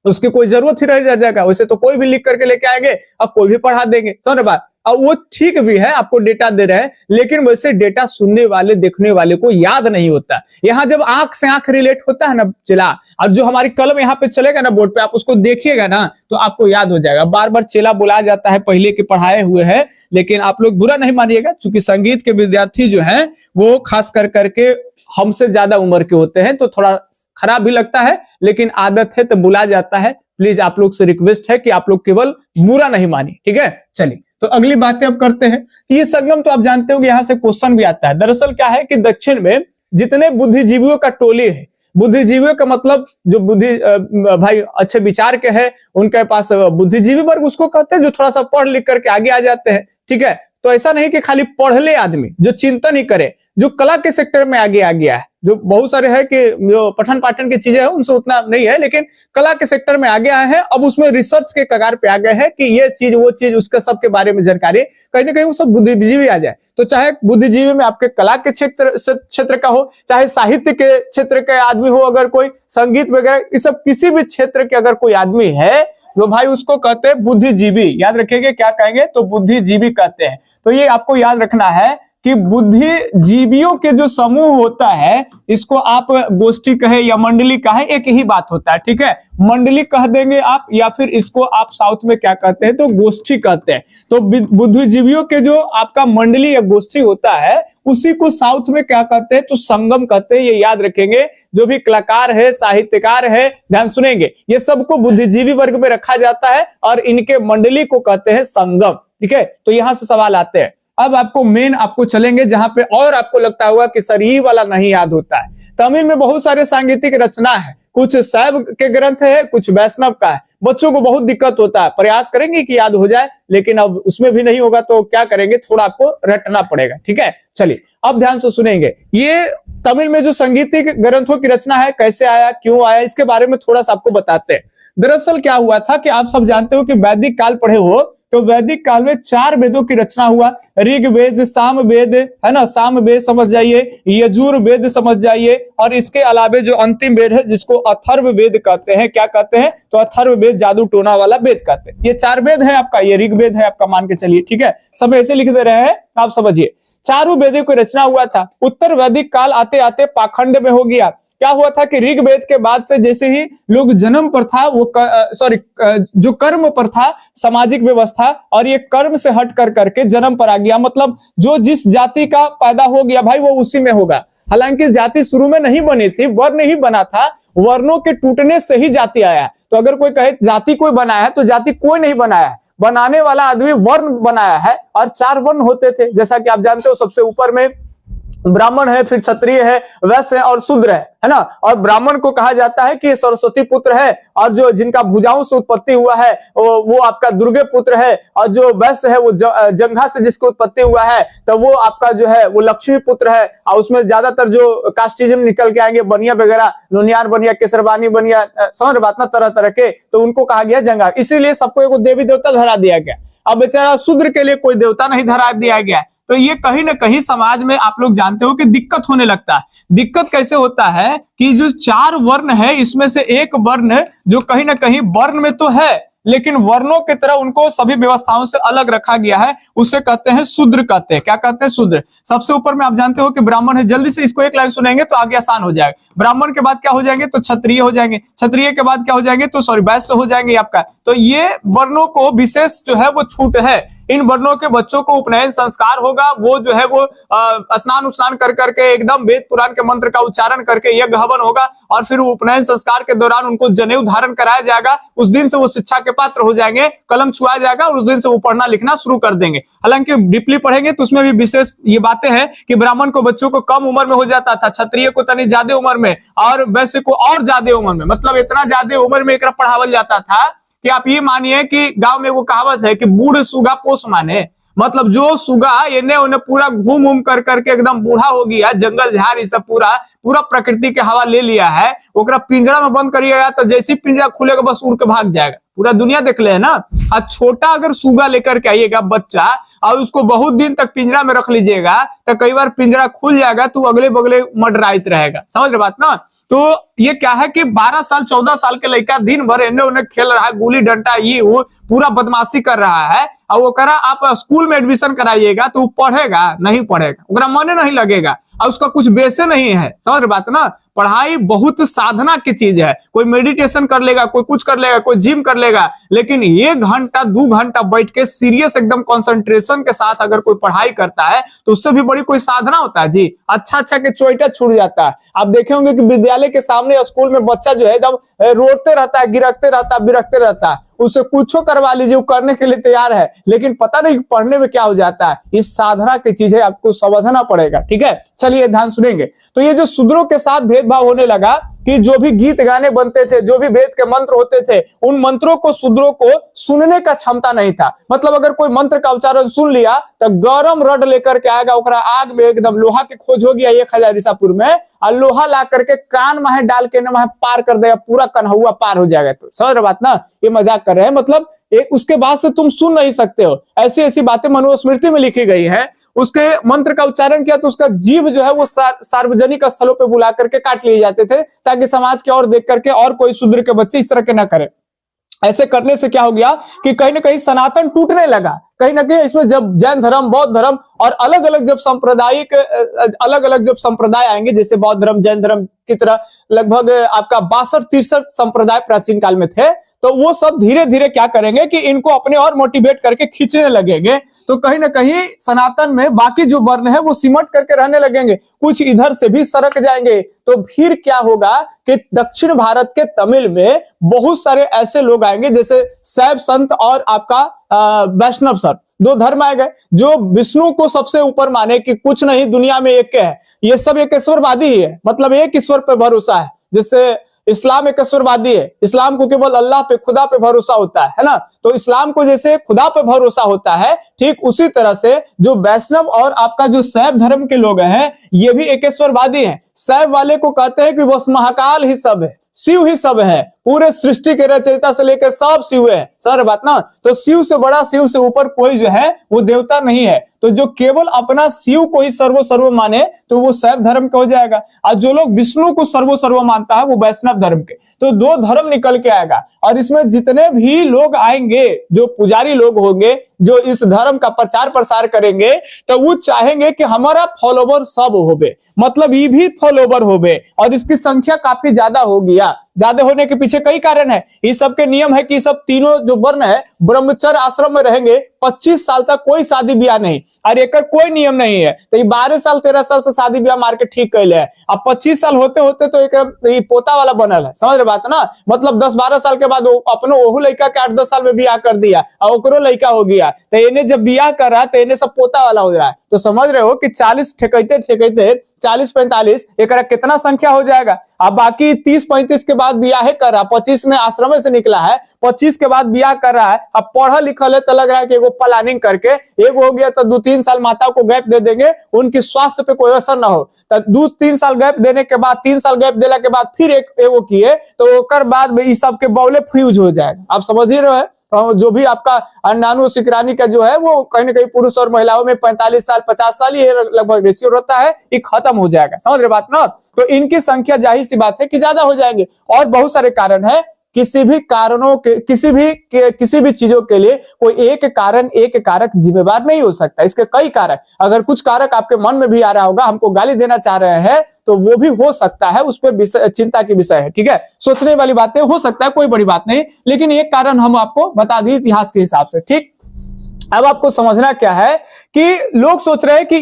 उसकी कोई जरूरत ही रह जाएगा। वैसे तो कोई भी लिख करके लेके आएंगे, अब कोई भी पढ़ा देंगे, समझ बात। अब वो ठीक भी है, आपको डेटा दे रहे हैं, लेकिन वैसे डेटा सुनने वाले, देखने वाले को याद नहीं होता। यहाँ जब आंख से आंख रिलेट होता है ना चेला, और जो हमारी कलम यहाँ पे चलेगा ना बोर्ड पे, आप उसको देखिएगा ना तो आपको याद हो जाएगा। बार बार चेला बुलाया जाता है, पहले के पढ़ाए हुए हैं, लेकिन आप लोग बुरा नहीं मानिएगा, क्योंकि संगीत के विद्यार्थी जो हैं वो खास कर करके हमसे ज्यादा उम्र के होते हैं, तो थोड़ा खराब भी लगता है, लेकिन आदत है तो बुला जाता है। प्लीज आप लोग से रिक्वेस्ट है कि आप लोग केवल बुरा नहीं मानिए, ठीक है। चलिए, तो अगली बातें अब करते हैं। ये संगम तो आप जानते हो कि यहाँ से क्वेश्चन भी आता है। दरअसल क्या है कि दक्षिण में जितने बुद्धिजीवियों का टोली है, बुद्धिजीवियों का मतलब जो बुद्धि भाई अच्छे विचार के हैं, उनके पास बुद्धिजीवी वर्ग उसको कहते हैं, जो थोड़ा सा पढ़ लिख करके आगे आ जाते हैं, ठीक है। तो ऐसा नहीं कि खाली पढ़ ले आदमी, जो चिंतन ही करे, जो कला के सेक्टर में आगे आ गया है, जो बहुत सारे है कि जो पठन पाठन की चीजें हैं उनसे उतना नहीं है, लेकिन कला के सेक्टर में आगे आए हैं, अब उसमें रिसर्च के कगार पे आ गए हैं कि ये चीज वो चीज, उसका सबके बारे में जानकारी, कहीं ना कहीं वो सब बुद्धिजीवी आ जाए। तो चाहे बुद्धिजीवी में आपके कला के क्षेत्र का हो, चाहे साहित्य के क्षेत्र के आदमी हो, अगर कोई संगीत वगैरह, इस सब किसी भी क्षेत्र के अगर कोई आदमी है, जो भाई उसको कहते हैं बुद्धिजीवी। याद रखिएगा क्या कहेंगे, तो बुद्धिजीवी कहते हैं। तो ये आपको याद रखना है कि बुद्धिजीवियों के जो समूह होता है, इसको आप गोष्ठी कहे या मंडली कहे, एक ही बात होता है, ठीक है। मंडली कह देंगे आप, या फिर इसको आप साउथ में क्या कहते हैं, तो गोष्ठी कहते हैं। तो बुद्धिजीवियों के जो आपका मंडली या गोष्ठी होता है, उसी को साउथ में क्या कहते हैं, तो संगम कहते हैं। ये याद रखेंगे। जो भी कलाकार है, साहित्यकार है, ध्यान सुनेंगे, ये सबको बुद्धिजीवी वर्ग में रखा जाता है और इनके मंडली को कहते हैं संगम, ठीक है। तो यहां से सवाल आते हैं। अब आपको मेन आपको चलेंगे जहां पे और आपको लगता होगा कि सर ये वाला नहीं याद होता है। तमिल में बहुत सारे सांगीतिक रचना है, कुछ शैव के ग्रंथ है, कुछ वैष्णव का है। बच्चों को बहुत दिक्कत होता है, प्रयास करेंगे कि याद हो जाए, लेकिन अब उसमें भी नहीं होगा तो क्या करेंगे, थोड़ा आपको रटना पड़ेगा, ठीक है। चलिए अब ध्यान से सुनेंगे। ये तमिल में जो संगीतिक ग्रंथों की रचना है, कैसे आया, क्यों आया, इसके बारे में थोड़ा सा आपको बताते हैं। दरअसल क्या हुआ था कि आप सब जानते हो कि वैदिक काल पढ़े हो, तो वैदिक काल में 4 वेदों की रचना हुआ। ऋग वेद, साम वेद है ना, साम वेद समझ जाइए, यजुर वेद समझ जाइए, और इसके अलावे जो अंतिम वेद है जिसको अथर्व वेद कहते हैं, क्या कहते हैं, तो अथर्व वेद जादू टोना वाला वेद कहते हैं। ये 4 वेद है आपका, ये ऋग वेद है आपका, मान के चलिए, ठीक है। सब ऐसे लिख दे रहे हैं, आप समझिए। चारों वेदों की रचना हुआ था। उत्तर वैदिक काल आते आते पाखंड में हो गया। क्या हुआ था कि ऋग्वेद के बाद से जैसे ही लोग जन्म प्रथा, वो जो कर्म प्रथा, सामाजिक व्यवस्था, और ये कर्म से हट कर करके जन्म पर आ गया। मतलब जो जिस जाति का पैदा हो गया भाई, वो उसी में होगा। हालांकि जाति शुरू में नहीं बनी थी, वर्ण ही बना था, वर्णों के टूटने से ही जाति आया। तो अगर कोई कहे जाति कोई बनाया है, तो जाति कोई नहीं बनाया है, बनाने वाला आदमी वर्ण बनाया है। और 4 वर्ण होते थे, जैसा कि आप जानते हो। सबसे ऊपर में ब्राह्मण है, फिर क्षत्रिय है, वैश्य है और शूद्र है ना। और ब्राह्मण को कहा जाता है कि सरस्वती पुत्र है, और जो जिनका भुजाओं से उत्पत्ति हुआ है वो आपका दुर्गे पुत्र है। और जो वैश्य है वो जंघा से जिसकी उत्पत्ति हुआ है, तो वो आपका जो है वो लक्ष्मी पुत्र है। और उसमें ज्यादातर जो कास्टिज्म निकल के आएंगे, बनिया वगैरह, नोनियार बनिया, केसरबानी बनिया, समझ बात ना, तरह तरह के, तो उनको कहा गया जंगा। इसीलिए सबको एक देवी देवता धरा दिया गया। अब बेचारा शूद्र के लिए कोई देवता नहीं धरा दिया गया। तो ये कहीं ना कहीं समाज में आप लोग जानते हो कि दिक्कत होने लगता है। दिक्कत कैसे होता है कि जो 4 वर्ण है, इसमें से एक वर्ण जो कहीं ना कहीं वर्ण में तो है, लेकिन वर्णों की तरह उनको सभी व्यवस्थाओं से अलग रखा गया है, उसे कहते हैं शूद्र कहते हैं। क्या कहते हैं? शूद्र। सबसे ऊपर में आप जानते हो कि ब्राह्मण है। जल्दी से इसको एक लाइन सुनेंगे तो आगे आसान हो जाएगा। ब्राह्मण के बाद क्या हो जाएंगे? तो क्षत्रिय हो जाएंगे। क्षत्रिय के बाद क्या हो जाएंगे? तो वैश्य हो जाएंगे आपका। तो ये वर्णों को विशेष जो है वो छूट है। इन वर्णों के बच्चों को उपनयन संस्कार होगा, वो जो है वो स्नान उस्नान कर करके एकदम वेद पुराण के मंत्र का उच्चारण करके यज्ञ हवन होगा, और फिर उपनयन संस्कार के दौरान उनको जनेऊ धारण कराया जाएगा। उस दिन से वो शिक्षा के पात्र हो जाएंगे, कलम छुआया जाएगा, और उस दिन से वो पढ़ना लिखना शुरू कर देंगे। हालांकि डीपली पढ़ेंगे तो उसमें भी विशेष ये बातें हैं कि ब्राह्मण को बच्चों को कम उम्र में हो जाता था, क्षत्रिय को तनी ज्यादा उम्र में, और वैश्य को और ज्यादा उम्र में। मतलब इतना ज्यादा उम्र में एक पढ़ावल जाता था कि आप ये मानिए कि गांव में वो कहावत है कि बूढ़ सुगा पोस माने। मतलब जो सुगा इन्हें उन्हें पूरा घूम घूम कर करके एकदम बूढ़ा हो गया, जंगल झाड़ ये सब पूरा प्रकृति के हवा ले लिया है, ओकरा पिंजरा में बंद करिएगा तो जैसे ही पिंजरा खुलेगा बस उड़ के भाग जाएगा। पूरा दुनिया देख ले है ना। और छोटा अगर सुगा लेकर के आइएगा बच्चा, और उसको बहुत दिन तक पिंजरा में रख लीजिएगा, तो कई बार पिंजरा खुल जाएगा तो अगले बगले मंडराइत रहेगा। समझ रहे बात ना। तो ये क्या है कि 12 साल 14 साल के लड़का दिन भर इन्हें उन्हें खेल रहा है, गुली डंडा ये वो पूरा बदमाशी कर रहा है, और वो करा आप स्कूल में एडमिशन कराइएगा तो वो पढ़ेगा नहीं? पढ़ेगा, उसका मन नहीं लगेगा, और उसका कुछ बेसे नहीं है। समझ रहे बात ना। पढ़ाई बहुत साधना की चीज है। कोई मेडिटेशन कर लेगा, कोई कुछ कर लेगा, कोई जिम कर लेगा, लेकिन 1 घंटा 2 घंटा बैठ के सीरियस एकदम कंसंट्रेशन के साथ अगर कोई पढ़ाई करता है तो उससे भी बड़ी कोई साधना होता है जी। अच्छा के चोइटा छूट जाता है। आप देखे होंगे कि विद्यालय के सामने स्कूल में बच्चा जो है एकदम रोते रहता है, गिरकते रहता है, बिरकते रहता है। उसे कुछ करवा लीजिए, वो करने के लिए तैयार है, लेकिन पता नहीं पढ़ने में क्या हो जाता है। इस साधना की चीज है, आपको समझना पड़ेगा। ठीक है, चलिए ध्यान सुनेंगे। तो ये जो शूद्रों के साथ भेदभाव होने लगा कि जो भी गीत गाने बनते थे, जो भी वेद के मंत्र होते थे, उन मंत्रों को शूद्रों को सुनने का क्षमता नहीं था। मतलब अगर कोई मंत्र का उच्चारण सुन लिया तो गरम रड लेकर के आएगा, ओकरा आग में एकदम लोहा की खोज हो गया 1000 ईसा पूर्व में, और लोहा ला करके कान में डाल के ना पार कर देगा, पूरा कन्हौआ पार हो जाएगा। तो समझ रहे बात ना, ये मजाक कर रहे हैं। मतलब एक उसके बाद से तुम सुन नहीं सकते हो। ऐसी ऐसी बातें मनुस्मृति में लिखी गई है। उसके मंत्र का उच्चारण किया तो उसका जीव जो है वो सार्वजनिक स्थलों पे बुला करके काट लिए जाते थे, ताकि समाज के और देख करके और कोई शूद्र के बच्चे इस तरह के ना करे। ऐसे करने से क्या हो गया कि कहीं ना कहीं सनातन टूटने लगा। कहीं ना कहीं इसमें जब जैन धर्म, बौद्ध धर्म और अलग अलग जब संप्रदाय आएंगे, जैसे बौद्ध धर्म, जैन धर्म की तरह लगभग आपका 62-63 संप्रदाय प्राचीन काल में थे, तो वो सब धीरे धीरे क्या करेंगे कि इनको अपने और मोटिवेट करके खींचने लगेंगे। तो कहीं ना कहीं सनातन में बाकी जो वर्ण है वो सिमट करके रहने लगेंगे, कुछ इधर से भी सरक जाएंगे। तो फिर क्या होगा कि दक्षिण भारत के तमिल में बहुत सारे ऐसे लोग आएंगे, जैसे शैव संत और आपका वैष्णव संत, दो धर्म आ गए, जो विष्णु को सबसे ऊपर माने कि कुछ नहीं, दुनिया में एक है, ये सब एक ईश्वरवादी ही है, मतलब एक ईश्वर पे भरोसा है। जैसे इस्लाम एक ईश्वरवादी है, इस्लाम को केवल अल्लाह पे, खुदा पे भरोसा होता है ना। तो इस्लाम को जैसे खुदा पे भरोसा होता है, ठीक उसी तरह से जो वैष्णव और आपका जो शैव धर्म के लोग हैं, ये भी एक ईश्वरवादी हैं। शैव वाले को कहते हैं कि बस महाकाल ही सब है, शिव ही सब है, पूरे सृष्टि के रचयिता से लेकर सब शिव है, सर बात ना। तो शिव से बड़ा, शिव से ऊपर कोई जो है वो देवता नहीं है। तो जो केवल अपना शिव को ही सर्व माने तो वो शैव धर्म का हो जाएगा, और जो लोग विष्णु को सर्व मानता है वो वैष्णव धर्म के। तो दो धर्म निकल के आएगा, और इसमें जितने भी लोग आएंगे, जो पुजारी लोग होंगे, जो इस धर्म का प्रचार प्रसार करेंगे, तो वो चाहेंगे कि हमारा फॉलोवर सब होवे, मतलब ये भी फॉलोवर होवे, और इसकी संख्या काफी ज्यादा हो गया। ज्यादा होने के पीछे कई कारण है। इस सब के नियम है कि सब तीनों जो वर्ण है ब्रह्मचर्य आश्रम में रहेंगे, 25 साल तक कोई शादी ब्याह नहीं, और एक कोई नियम नहीं है। तो ये 12 साल 13 साल से शादी ब्याह मार के ठीक कैले है। अब 25 साल होते होते तो एक पोता वाला बनल है, समझ रहे बात ना। मतलब 10-12 साल के बाद अपने ओहू लड़का के 8-10 साल में ब्याह कर दिया, और ओकरो लड़का हो गया, तो इन्हें जब ब्याह कर रहा है तो इन्हें सब पोता वाला हो रहा है। तो समझ रहे हो कि 40 ठेकते 40-45 एक कितना संख्या हो जाएगा। अब बाकी 30-35 के बाद ब्याह कर रहा, 25 में आश्रम से निकला है, 25 के बाद ब्याह कर रहा है। अब पढ़ा लिखा है तो लग रहा है कि एगो प्लानिंग करके एक हो गया तो 2-3 साल माताओं को गैप दे देंगे, उनकी स्वास्थ्य पे कोई असर ना हो। तो 2-3 साल गैप देने के बाद, 3 साल गैप देने के बाद फिर एगो किए, तो ओकर बाद इस सब के बौले फ्यूज हो जाएगा। आप समझ ही रहे हो। जो भी आपका अंडाणु शिखरानी का जो है वो कहीं ना कहीं पुरुष और महिलाओं में 45 साल 50 साल ये लगभग रेशियो रहता है, ये खत्म हो जाएगा। समझ रहे बात ना। तो इनकी संख्या जाहिर सी बात है कि ज्यादा हो जाएंगे। और बहुत सारे कारण है, किसी भी कारणों के किसी भी चीजों के लिए कोई एक कारक जिम्मेवार नहीं हो सकता, इसके कई कारक। अगर कुछ कारक आपके मन में भी आ रहा होगा, हमको गाली देना चाह रहे हैं, तो वो भी हो सकता है, उस पर चिंता की विषय है, ठीक है। सोचने वाली बातें हो सकता है, कोई बड़ी बात नहीं, लेकिन एक कारण हम आपको बता दिए इतिहास के हिसाब से, ठीक। अब आपको समझना क्या है कि लोग सोच रहे हैं कि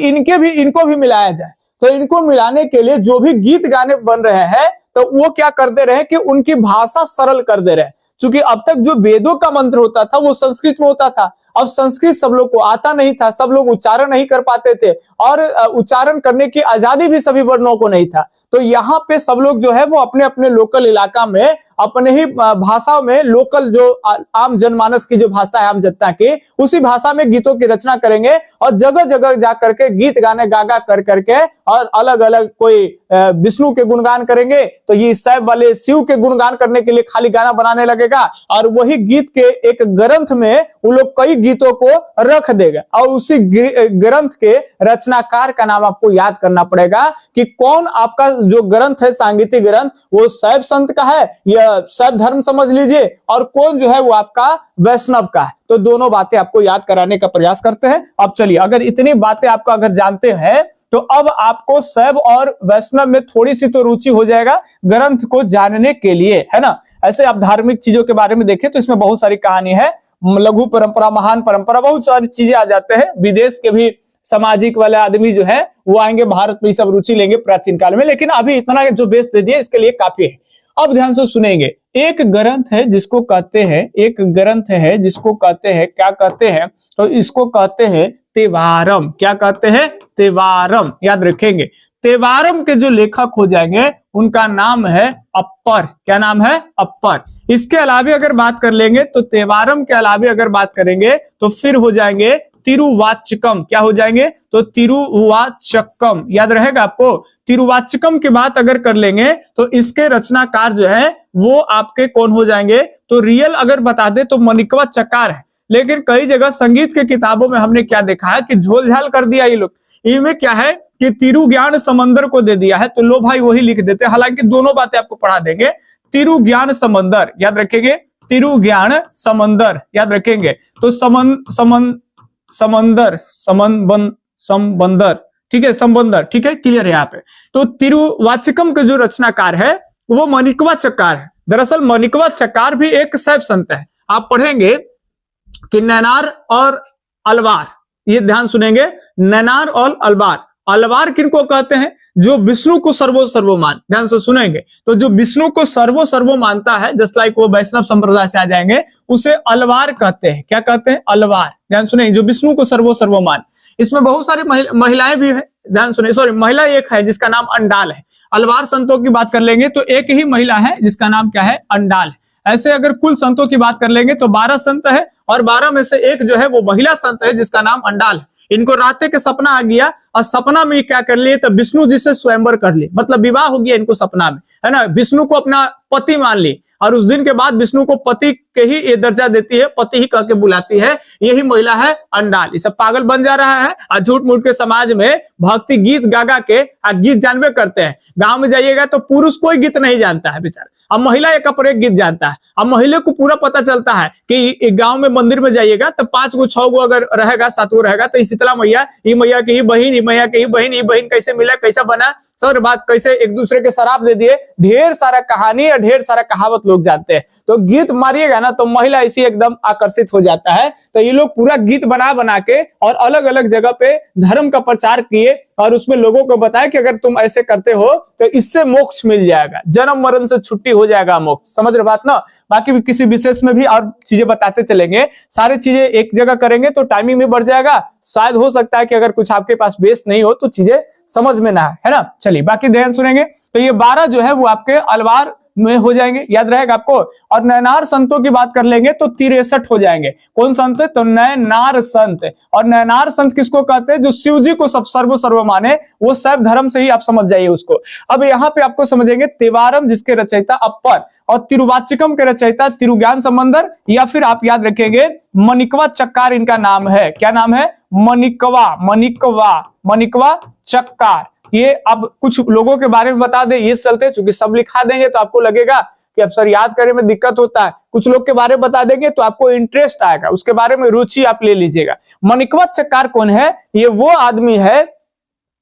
इनको भी मिलाया जाए। तो इनको मिलाने के लिए जो भी गीत गाने बन रहे हैं, तो वो क्या कर दे रहे हैं कि उनकी भाषा सरल कर दे रहे हैं। क्योंकि अब तक जो वेदों का मंत्र होता था वो संस्कृत में होता था, अब संस्कृत सब लोग को आता नहीं था, सब लोग उच्चारण नहीं कर पाते थे, और उच्चारण करने की आजादी भी सभी वर्णों को नहीं था। तो यहाँ पे सब लोग जो है वो अपने अपने लोकल इलाका में अपने ही भाषा में, लोकल जो आम जनमानस की जो भाषा है, आम जनता की, उसी भाषा में गीतों की रचना करेंगे, और जगह जगह जा करके गीत गाने गा कर करके, और अलग अलग कोई विष्णु के गुणगान करेंगे, तो ये शैव वाले शिव के गुणगान करने के लिए खाली गाना बनाने लगेगा, और वही गीत के एक ग्रंथ में वो लोग कई गीतों को रख देगा। और उसी ग्रंथ के रचनाकार का नाम आपको याद करना पड़ेगा कि कौन आपका जो ग्रंथ है, सांगीतिक ग्रंथ, वो शैव संत का है या शैव धर्म समझ लीजिए, और कौन जो है वो आपका वैष्णव का है। तो दोनों बातें आपको याद कराने का प्रयास करते हैं। अब चलिए, अगर इतनी बातें आपको अगर जानते हैं, तो अब आपको शैव और वैष्णव में थोड़ी सी तो रुचि हो जाएगा ग्रंथ को जानने के लिए, है ना। ऐसे आप धार्मिक चीजों के बारे में देखें तो इसमें बहुत सारी कहानी है, लघु परंपरा, महान परंपरा, बहुत सारी चीजें आ जाते हैं। विदेश के भी सामाजिक वाले आदमी जो है वो आएंगे भारत में, सब रुचि लेंगे प्राचीन काल में, लेकिन अभी इतना जो बेस दे दिया इसके लिए काफी है। अब ध्यान से सुनेंगे। एक ग्रंथ है जिसको कहते हैं, क्या कहते हैं, तो इसको कहते हैं तेवारम। क्या कहते हैं? तेवारम। याद रखेंगे, तेवारम के जो लेखक हो जाएंगे उनका नाम है अप्पर। क्या नाम है? अप्पर। इसके अलावे अगर बात कर लेंगे तो तेवारम के अलावे अगर बात करेंगे तो फिर हो जाएंगे तिरुवाचकम। क्या हो जाएंगे? तो तिरुवाचकम। याद रहेगा आपको। तिरुवाचकम की बात अगर कर लेंगे तो इसके रचनाकार जो है वो आपके कौन हो जाएंगे? तो रियल अगर बता दे तो माणिक्य चकार है, लेकिन कई जगह संगीत के किताबों में हमने क्या देखा है कि झोल-झाल कर दिया ये लोग। इनमें क्या है कि तिरु ज्ञान समंदर को दे दिया है, तो लो भाई वही लिख देते हैं। हालांकि दोनों बातें आपको पढ़ा देंगे। तिरु ज्ञान समंदर, याद रखेंगे, तिरु ज्ञान समंदर, याद रखेंगे। तो समंदर, समबंदर, ठीक है, संबंदर, ठीक है, क्लियर है यहाँ पे। तो तिरुवाचिकम के जो रचनाकार है वो माणिक्यवा चक्कार है। दरअसल माणिक्यवा चक्कार भी एक शैव संत है। आप पढ़ेंगे कि नैनार और अलवार, ये ध्यान सुनेंगे, नैनार और अलवार। अलवार किनको कहते हैं? जो विष्णु को सर्वो मान, ध्यान से सुनेंगे। तो जो विष्णु को सर्वो मानता है, जस्ट लाइक वो वैष्णव संप्रदाय से आ जाएंगे, उसे अलवार कहते हैं। क्या कहते हैं? अलवार। ध्यान सुनेंगे, जो विष्णु को सर्वो मान। इसमें बहुत सारी महिलाएं भी है, ध्यान सुनिए। सॉरी, महिला एक है जिसका नाम अंडाल है। अलवार संतों की बात कर लेंगे तो एक ही महिला है जिसका नाम क्या है? अंडाल है। ऐसे अगर कुल संतों की बात कर लेंगे तो 12 संत है, और 12 में से एक जो है वो महिला संत है जिसका नाम अंडाल है। इनको रात के सपना आ गया, और सपना में क्या कर लिए? तो विष्णु जी से स्वयंवर कर लिए, मतलब विवाह हो गया इनको सपना में, है ना। विष्णु को अपना पति मान ली, और उस दिन के बाद विष्णु को पति के ही ये दर्जा देती है, पति ही कह के बुलाती है। यही महिला है अंडाल। ये सब पागल बन जा रहा है, और झूठ मूठ के समाज में भक्ति गीत गा के गीत जानबे करते हैं। गांव में जाइएगा तो पुरुष कोई गीत नहीं जानता है बेचारा, अब महिला एक पर एक गीत जानता है। अब महिला को पूरा पता चलता है कि गांव में मंदिर में जाइएगा तो 5 गो 6 गो अगर रहेगा, 7 गो रहेगा, तो शीतला मैया, ये मैया की ही बहन, ये मैया की ही बहन, ये बहन कैसे मिला, कैसा बना, सर बात कैसे एक दूसरे के शराब दे दिए, ढेर सारा कहानी और ढेर सारा कहावत लोग जानते हैं। तो गीत मारिएगा ना तो महिला इसी एकदम आकर्षित हो जाता है। तो ये लोग पूरा गीत बना के और अलग अलग जगह पे धर्म का प्रचार किए, और उसमें लोगों को बताया कि अगर तुम ऐसे करते हो तो इससे मोक्ष मिल जाएगा, जन्म मरण से छुट्टी हो जाएगा, मोक्ष। समझ रहे बात ना। बाकी भी किसी विशेष में भी और चीजें बताते चलेंगे। सारी चीजें एक जगह करेंगे तो टाइमिंग भी बढ़ जाएगा। शायद हो सकता है कि अगर कुछ आपके पास बेस नहीं हो तो चीजें समझ में ना है ना। चलिए बाकी ध्यान सुनेंगे। तो ये 12 जो है वो आपके अलवार में हो जाएंगे, याद रहेगा आपको। और नैनार संतों की बात कर लेंगे तो 63 हो जाएंगे। कौन संत? तो नैनार संत। और नैनार संत किसको कहते हैं? जो शिव जी को सब सर्व माने, वो शैव धर्म से ही आप समझ जाइए उसको। अब यहाँ पे आपको समझेंगे तेवारम जिसके रचयिता अप्पर, और तिरुवाचिकम के रचयिता तिरुज्ञान समंदर, या फिर आप याद रखेंगे माणिक्यवा चक्कार इनका नाम है। क्या नाम है? माणिक्यवा चक्कार। ये अब कुछ लोगों के बारे में बता दें, ये चलते, चूंकि सब लिखा देंगे तो आपको लगेगा कि अब सर याद करने में दिक्कत होता है। कुछ लोग के बारे में बता देंगे तो आपको इंटरेस्ट आएगा, उसके बारे में रुचि आप ले लीजिएगा। माणिक्यवा चक्कार कौन है? ये वो आदमी है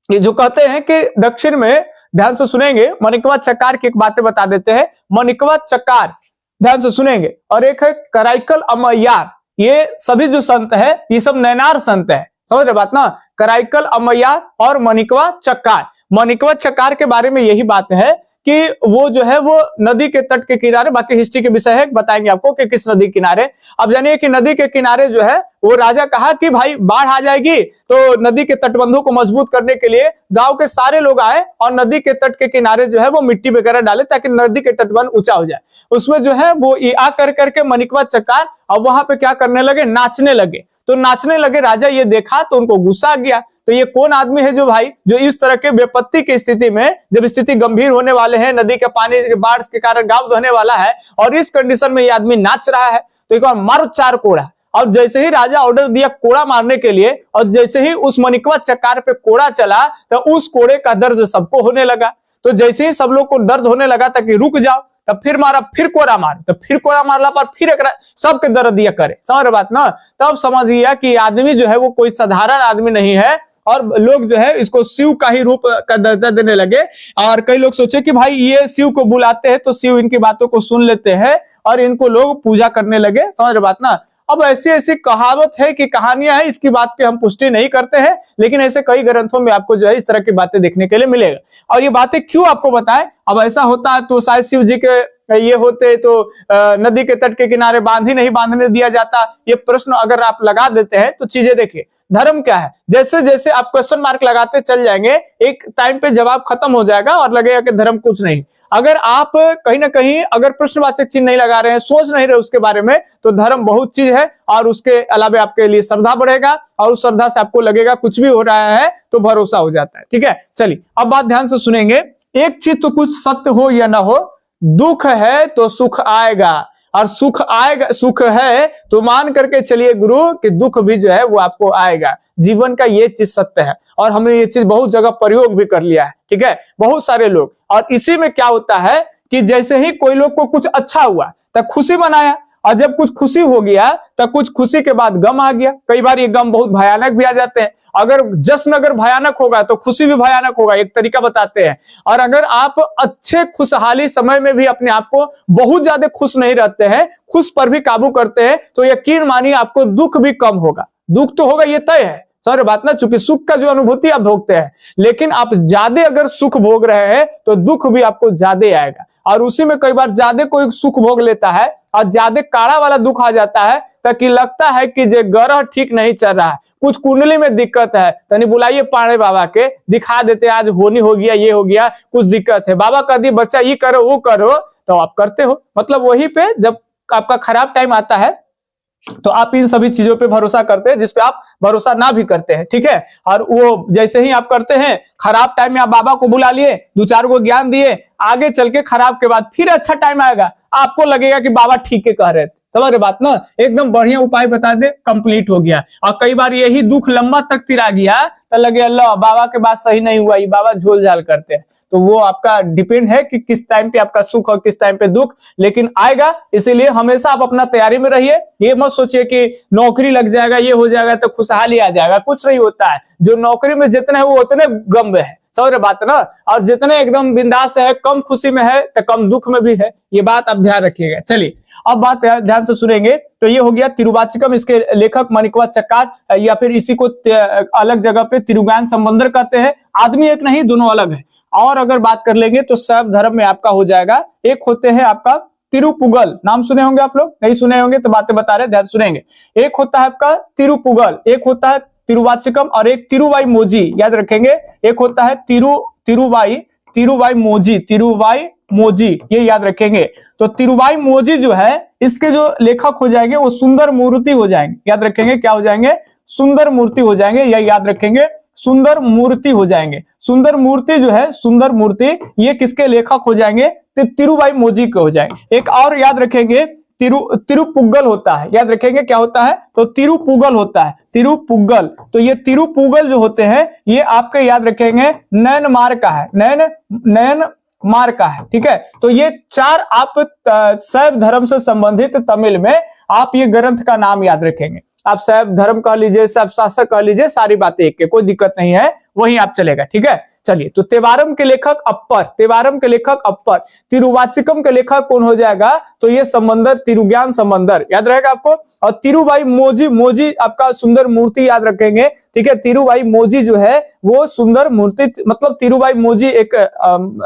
ये जो कहते हैं कि दक्षिण में, ध्यान से सुनेंगे, माणिक्यवा चक्कार की एक बातें बता देते हैं। माणिक्यवा चक्कार ध्यान से सुनेंगे, और एक है कराइकल अमैयार। ये सभी जो संत है ये सब नैनार संत है। समझ रहे बात ना। कराइकल अमैयार और माणिक्यवा चक्कार। माणिक्यवा चक्कार के बारे में यही बात है कि वो जो है वो नदी के तट के किनारे, बाकी हिस्ट्री के विषय है, बताएंगे आपको कि किस नदी किनारे। अब जानिए कि नदी के किनारे जो है वो राजा कहा कि भाई बाढ़ आ जाएगी, तो नदी के तटबंधों को मजबूत करने के लिए गांव के सारे लोग आए और नदी के तट के किनारे जो है वो मिट्टी वगैरह डाले ताकि नदी के तटबंध ऊंचा हो जाए। उसमें जो है वो आ करके माणिक्यवा चक्कार अब वहां पे क्या करने लगे? नाचने लगे। तो नाचने लगे, राजा ये देखा तो उनको गुस्सा आ गया। तो ये कौन आदमी है जो भाई, जो इस तरह के विपत्ति की स्थिति में, जब स्थिति गंभीर होने वाले हैं, नदी के पानी के बाढ़ के कारण गांव धोने वाला है, और इस कंडीशन में ये आदमी नाच रहा है, तो एक बार मारो 4 कोड़ा। और जैसे ही राजा ऑर्डर दिया कोड़ा मारने के लिए, और जैसे ही उस माणिक्यवा चक्कार पे कोड़ा चला तो उस कोड़े का दर्द सबको होने लगा। तो जैसे ही सब लोग को दर्द होने लगा ताकि रुक जाओ, तब फिर मारा, फिर कोड़ा मार, तो फिर कोड़ा मारला पर फिर एक सबके दर्द दिया करे। समझ रहे बात ना। तब समझिए कि आदमी जो है वो कोई साधारण आदमी नहीं है, और लोग जो है इसको शिव का ही रूप का दर्जा देने लगे। और कई लोग सोचे कि भाई ये शिव को बुलाते हैं तो शिव इनकी बातों को सुन लेते हैं, और इनको लोग पूजा करने लगे। समझ रहे बात ना। अब ऐसी ऐसी कहावत है कि कहानियां है, इसकी बात की हम पुष्टि नहीं करते हैं, लेकिन ऐसे कई ग्रंथों में आपको जो है इस तरह की बातें देखने के लिए मिलेगा। और ये बातें क्यों आपको बताएं? अब ऐसा होता है तो शायद शिव जी के ये होते तो नदी के तट के किनारे बांध ही नहीं बांधने दिया जाता। ये प्रश्न अगर आप लगा देते हैं तो चीजें देखिए, धर्म क्या है, जैसे जैसे आप क्वेश्चन मार्क लगाते चल जाएंगे, एक टाइम पे जवाब खत्म हो जाएगा और लगेगा कि धर्म कुछ नहीं। अगर आप कहीं ना कहीं अगर प्रश्नवाचक चिन्ह नहीं लगा रहे हैं, सोच नहीं रहे उसके बारे में, तो धर्म बहुत चीज है, और उसके अलावे आपके लिए श्रद्धा बढ़ेगा, और उस श्रद्धा से आपको लगेगा कुछ भी हो रहा है तो भरोसा हो जाता है। ठीक है, चलिए अब बात ध्यान से सुनेंगे। एक चीज तो कुछ सत्य हो या ना हो, दुख है तो सुख आएगा, और सुख आएगा, सुख है तो मान करके चलिए गुरु कि दुख भी जो है वो आपको आएगा। जीवन का ये चीज सत्य है, और हमने ये चीज बहुत जगह प्रयोग भी कर लिया है। ठीक है, बहुत सारे लोग। और इसी में क्या होता है कि जैसे ही कोई लोग को कुछ अच्छा हुआ तो खुशी मनाया, और जब कुछ खुशी हो गया तो कुछ खुशी के बाद गम आ गया। कई बार ये गम बहुत भयानक भी आ जाते हैं। अगर जश्न अगर भयानक होगा तो खुशी भी भयानक होगा, एक तरीका बताते हैं। और अगर आप अच्छे खुशहाली समय में भी अपने आप को बहुत ज्यादा खुश नहीं रहते हैं, खुश पर भी काबू करते हैं, तो यकीन मानिए आपको दुख भी कम होगा। दुख तो होगा, ये तय है, सारी बात ना। चूंकि सुख का जो अनुभूति आप भोगते हैं, लेकिन आप ज्यादा अगर सुख भोग रहे हैं तो दुख भी आपको ज्यादा आएगा। और उसी में कई बार ज्यादा कोई सुख भोग लेता है और ज्यादा काड़ा वाला दुख आ जाता है, ताकि लगता है कि जे ग्रह ठीक नहीं चल रहा है, कुछ कुंडली में दिक्कत है, तनी बुलाइए पाड़े बाबा के, दिखा देते आज होनी हो गया, ये हो गया, कुछ दिक्कत है, बाबा कह दिए बच्चा ये करो वो करो, तो आप करते हो। मतलब वही पे जब आपका खराब टाइम आता है तो आप इन सभी चीजों पे भरोसा करते हैं जिसपे आप भरोसा ना भी करते हैं, ठीक है। और वो जैसे ही आप करते हैं, खराब टाइम में आप बाबा को बुला लिए, 2-4 को ज्ञान दिए, आगे चल के खराब के बाद फिर अच्छा टाइम आएगा, आपको लगेगा कि बाबा ठीक है कह रहे थे। समझ रहे बात ना, एकदम बढ़िया उपाय बता दे, कंप्लीट हो गया। और कई बार यही दुख लंबा तक तिरा गया तो लगे अल्लाह बाबा के बात सही नहीं हुआ, ये बाबा झोल झाल करते हैं। तो वो आपका डिपेंड है कि किस टाइम पे आपका सुख और किस टाइम पे दुख, लेकिन आएगा। इसीलिए हमेशा आप अपना तैयारी में रहिए। ये मत सोचिए कि नौकरी लग जाएगा, ये हो जाएगा तो खुशहाली आ जाएगा, कुछ नहीं होता है। जो नौकरी में जितने है वो उतने गम में है, समझ बात ना। और जितने एकदम बिंदास है, कम खुशी में है तो कम दुख में भी है, ये बात आप ध्यान रखिएगा। चलिए अब बात ध्यान से सुनेंगे। तो ये हो गया तिरुवाचिकम, इसके लेखक माणिकवाद चक्कार, या फिर इसी को अलग जगह पे तिरुज्ञान संबंधर कहते हैं। आदमी एक नहीं, दोनों अलग है। और अगर बात कर लेंगे तो शैव धर्म में आपका हो जाएगा, एक होते हैं आपका तिरुपुगल, नाम सुने होंगे आप लोग, नहीं सुने होंगे तो बातें बता रहे, ध्यान सुनेंगे। एक होता है आपका तिरुपुगल, एक होता है तिरुवाचिकम, और एक तिरुवाई मोजी, याद रखेंगे। एक होता है तिरुवाई मोजी, ये याद रखेंगे। तो तिरुवाई मोजी जो है, इसके जो लेखक हो जाएंगे वो सुंदर मूर्ति हो जाएंगे, याद रखेंगे। क्या हो जाएंगे? सुंदर मूर्ति हो जाएंगे, या याद रखेंगे सुंदर मूर्ति हो जाएंगे। सुंदर मूर्ति जो है, सुंदर मूर्ति, ये किसके लेखक हो जाएंगे? तो तिरुवाई मोजी के हो जाएंगे। एक और याद रखेंगे, तिरुपुगल होता है, याद रखेंगे क्या होता है? तो तिरुपुगल होता है, तिरुपुगल। तो ये तिरुपुगल जो होते हैं, ये आपके याद रखेंगे म्यांमार का है, म्यांमार का है, ठीक है। तो ये 4 आप शैव धर्म से संबंधित तमिल में आप ये ग्रंथ का नाम याद रखेंगे। आप शैव धर्म कह लीजिए, शैव शासक कह लीजिए, सारी बातें एक के, कोई दिक्कत नहीं है, वहीं आप चलेगा, ठीक है। चलिए, तो तेवारम के लेखक अप्पर, तेवारम के लेखक अप्पर। तिरुवाचिकम के लेखक कौन हो जाएगा? तो ये संबंधर, तिरुज्ञान संबंधर, याद रहेगा आपको। और तिरुवाई मोजी, मोजी आपका सुंदर मूर्ति याद रखेंगे, ठीक है। तिरुवाई मोजी जो है वो सुंदर मूर्ति, मतलब तिरुवाई मोजी एक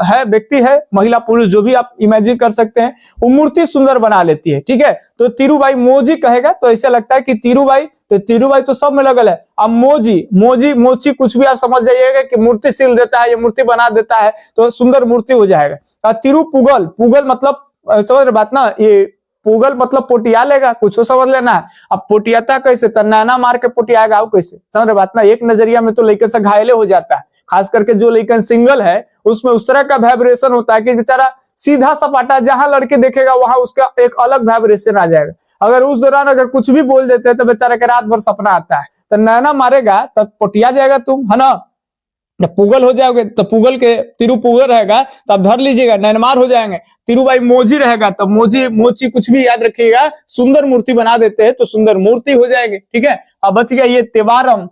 है, व्यक्ति है, महिला पुरुष जो भी आप इमेजिन कर सकते हैं, वो मूर्ति सुंदर बना लेती है, ठीक है। तो तिरुवाई मोजी कहेगा तो ऐसा लगता है कि तिरुवाई, तो तिरुवाई तो सब में लगल है। अब मोची कुछ भी आप समझ जाइएगा कि मूर्ति सिल देता है, ये मूर्ति बना देता है, तो सुंदर मूर्ति हो जाएगा। तिरुपुगल, पुगल मतलब समझ रहे बात ना, ये पुगल मतलब पोटिया लेगा, कुछ समझ लेना है। अब पोटियाता कैसे? तन्नाना मार के पोटियाएगा, कैसे? समझ रहे बात ना। एक नजरिया में तो लड़के से घायले हो जाता है, खास करके जो लड़का सिंगल है उसमें उस तरह का वाइब्रेशन होता है कि बेचारा सीधा सपाटा जहां लड़के देखेगा वहां उसका एक अलग वाइब्रेशन आ जाएगा। अगर उस दौरान अगर कुछ भी बोल देते हैं तो बेचारा के रात भर सपना आता है, तो नैना मारेगा तो पोटिया जाएगा तुम, है ना। पुगल हो जाओगे तो पुगल के तिरुपुगल रहेगा तो आप धर लीजिएगा, नैनमार हो जाएंगे। तिरुवाई मोजी रहेगा तो मोची कुछ भी याद रखिएगा, सुंदर मूर्ति बना देते हैं तो सुंदर मूर्ति हो जाएंगे, ठीक है। अब बच गया ये तेवारम,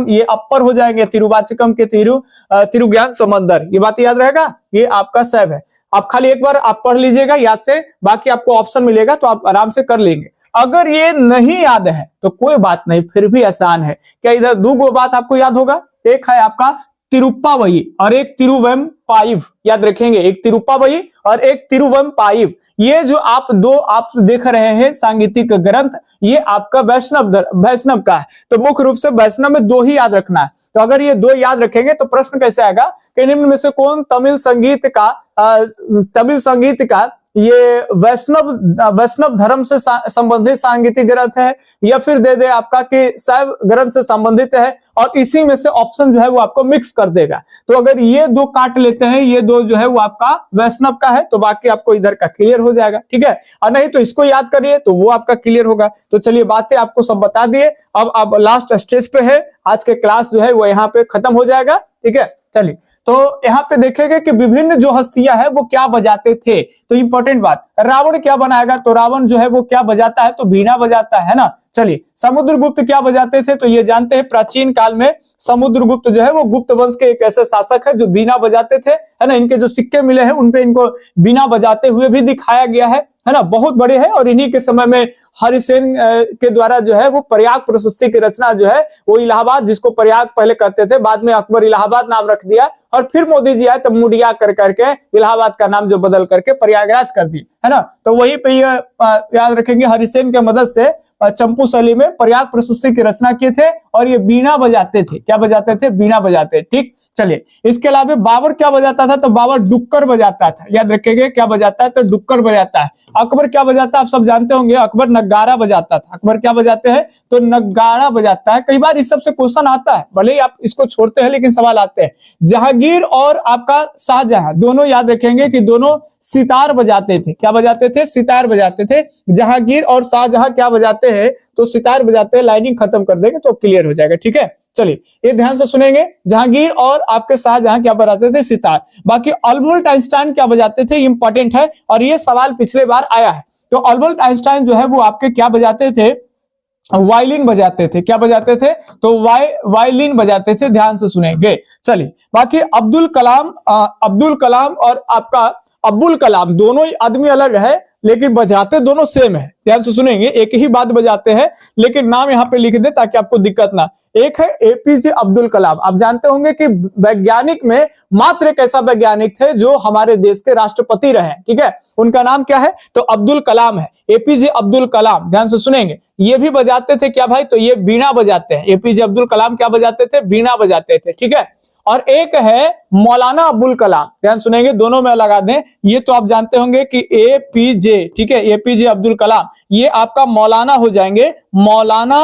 ये अपर हो जाएंगे तिरुवाचिकम के तिरुज्ञान संबंधर, ये बात याद रहेगा, ये आपका शैव है। आप खाली एक बार आप पढ़ लीजिएगा याद से, बाकी आपको ऑप्शन मिलेगा तो आप आराम से कर लेंगे। अगर ये नहीं याद है तो कोई बात नहीं, फिर भी आसान है। क्या इधर 2 बात आपको याद होगा? एक है आपका तिरुप्पावई और एक तिरुवेंपाइव, याद रखेंगे। एक तिरुप्पावई और एक तिरुवेंपाइव, ये जो आप देख रहे हैं सांगीतिक ग्रंथ, ये आपका वैष्णव का है। तो मुख्य रूप से वैष्णव में 2 ही याद रखना है। तो अगर ये 2 याद रखेंगे तो प्रश्न कैसे आएगा कि निम्न में से कौन तमिल संगीत का ये वैष्णव धर्म से संबंधित सांगीतिक ग्रंथ है, या फिर दे दे आपका कि शैव ग्रंथ से संबंधित है, और इसी में से ऑप्शन जो है वो आपको मिक्स कर देगा। तो अगर ये 2 काट लेते हैं, ये 2 जो है वो आपका वैष्णव का है, तो बाकी आपको इधर का क्लियर हो जाएगा, ठीक है। और नहीं तो इसको याद करिए तो वो आपका क्लियर होगा। तो चलिए बातें आपको सब बता दिए, अब लास्ट स्टेज पे है, आज के क्लास जो है वो यहाँ पे खत्म हो जाएगा, ठीक है। चलिए, तो यहाँ पे देखेंगे कि विभिन्न जो हस्तियां हैं वो क्या बजाते थे। तो इंपॉर्टेंट बात, रावण क्या बनाएगा, तो रावण जो है वो क्या बजाता है, तो बीना बजाता है ना। चलिए, समुद्रगुप्त क्या बजाते थे, तो ये जानते हैं प्राचीन काल में समुद्रगुप्त जो है वो गुप्त वंश के एक ऐसे शासक है जो बीना बजाते थे, है ना। इनके जो सिक्के मिले हैं उनपे इनको बीना बजाते हुए भी दिखाया गया है ना। बहुत बड़े हैं और इन्हीं के समय में हरिसेन के द्वारा जो है वो प्रयाग प्रशस्ति की रचना जो है वो इलाहाबाद, जिसको प्रयाग पहले कहते थे, बाद में अकबर इलाहाबाद नाम रख दिया और फिर मोदी जी आए तब मुडिया कर करके इलाहाबाद का नाम जो बदल करके प्रयागराज कर दी, है ना। तो वहीं पे ये याद रखेंगे, हरिसेन के मदद से चंपू शैली में प्रयाग प्रशस्ति की रचना किए थे और ये बीना बजाते थे। क्या बजाते थे, बीना बजाते। ठीक, चलिए, इसके अलावा बाबर क्या बजाता था, तो बाबर डुक्कर बजाता था। याद रखेंगे, क्या बजाता है, तो डुक्कर बजाता है। अकबर क्या बजाता है, आप सब जानते होंगे, अकबर नगाड़ा बजाता था। अकबर क्या बजाते हैं, तो नगाड़ा बजाता है। कई बार इस सबसे क्वेश्चन आता है, भले ही आप इसको छोड़ते हैं लेकिन सवाल आते हैं। जहांगीर और आपका शाहजहां दोनों याद रखेंगे कि दोनों सितार बजाते थे। क्या बजाते थे, सितार बजाते थे। जहांगीर और शाहजहां क्या बजाते हैं, तो सितार बजाते हैं। लाइनिंग खत्म कर देंगे तो क्लियर हो जाएगा। ठीक है, चलिए ये ध्यान से सुनेंगे, जहांगीर और आपके शाहजहां क्या बजाते थे, सितार। बाकी अल्बर्ट आइंस्टाइन क्या बजाते थे, इंपॉर्टेंट है और ये सवाल पिछले बार आया है। तो अल्बर्ट आइंस्टाइन जो है वो आपके क्या बजाते थे, वायलिन बजाते थे। क्या बजाते थे, तो वायलिन बजाते थे। ध्यान से सुनेंगे। चलिए, बाकी अब्दुल कलाम और आपका अब्दुल कलाम दोनों ही आदमी अलग है लेकिन बजाते दोनों सेम है। ध्यान से सुनेंगे, एक ही बात बजाते हैं लेकिन नाम यहाँ पे लिख दे ताकि आपको दिक्कत ना। एक है एपीजे अब्दुल कलाम। आप जानते होंगे कि वैज्ञानिक में मात्र एक ऐसा वैज्ञानिक थे जो हमारे देश के राष्ट्रपति रहे। ठीक है, उनका नाम क्या है, तो अब्दुल कलाम है, एपीजे अब्दुल कलाम। ध्यान से सुनेंगे, ये भी बजाते थे क्या भाई, तो ये बीना बजाते हैं। एपीजे अब्दुल कलाम क्या बजाते थे, बीना बजाते थे। ठीक है, और एक है मौलाना अबुल कलाम। ध्यान सुनेंगे, दोनों में लगा दें, ये तो आप जानते होंगे कि एपीजे, ठीक है, एपीजे अब्दुल कलाम, ये आपका मौलाना हो जाएंगे। मौलाना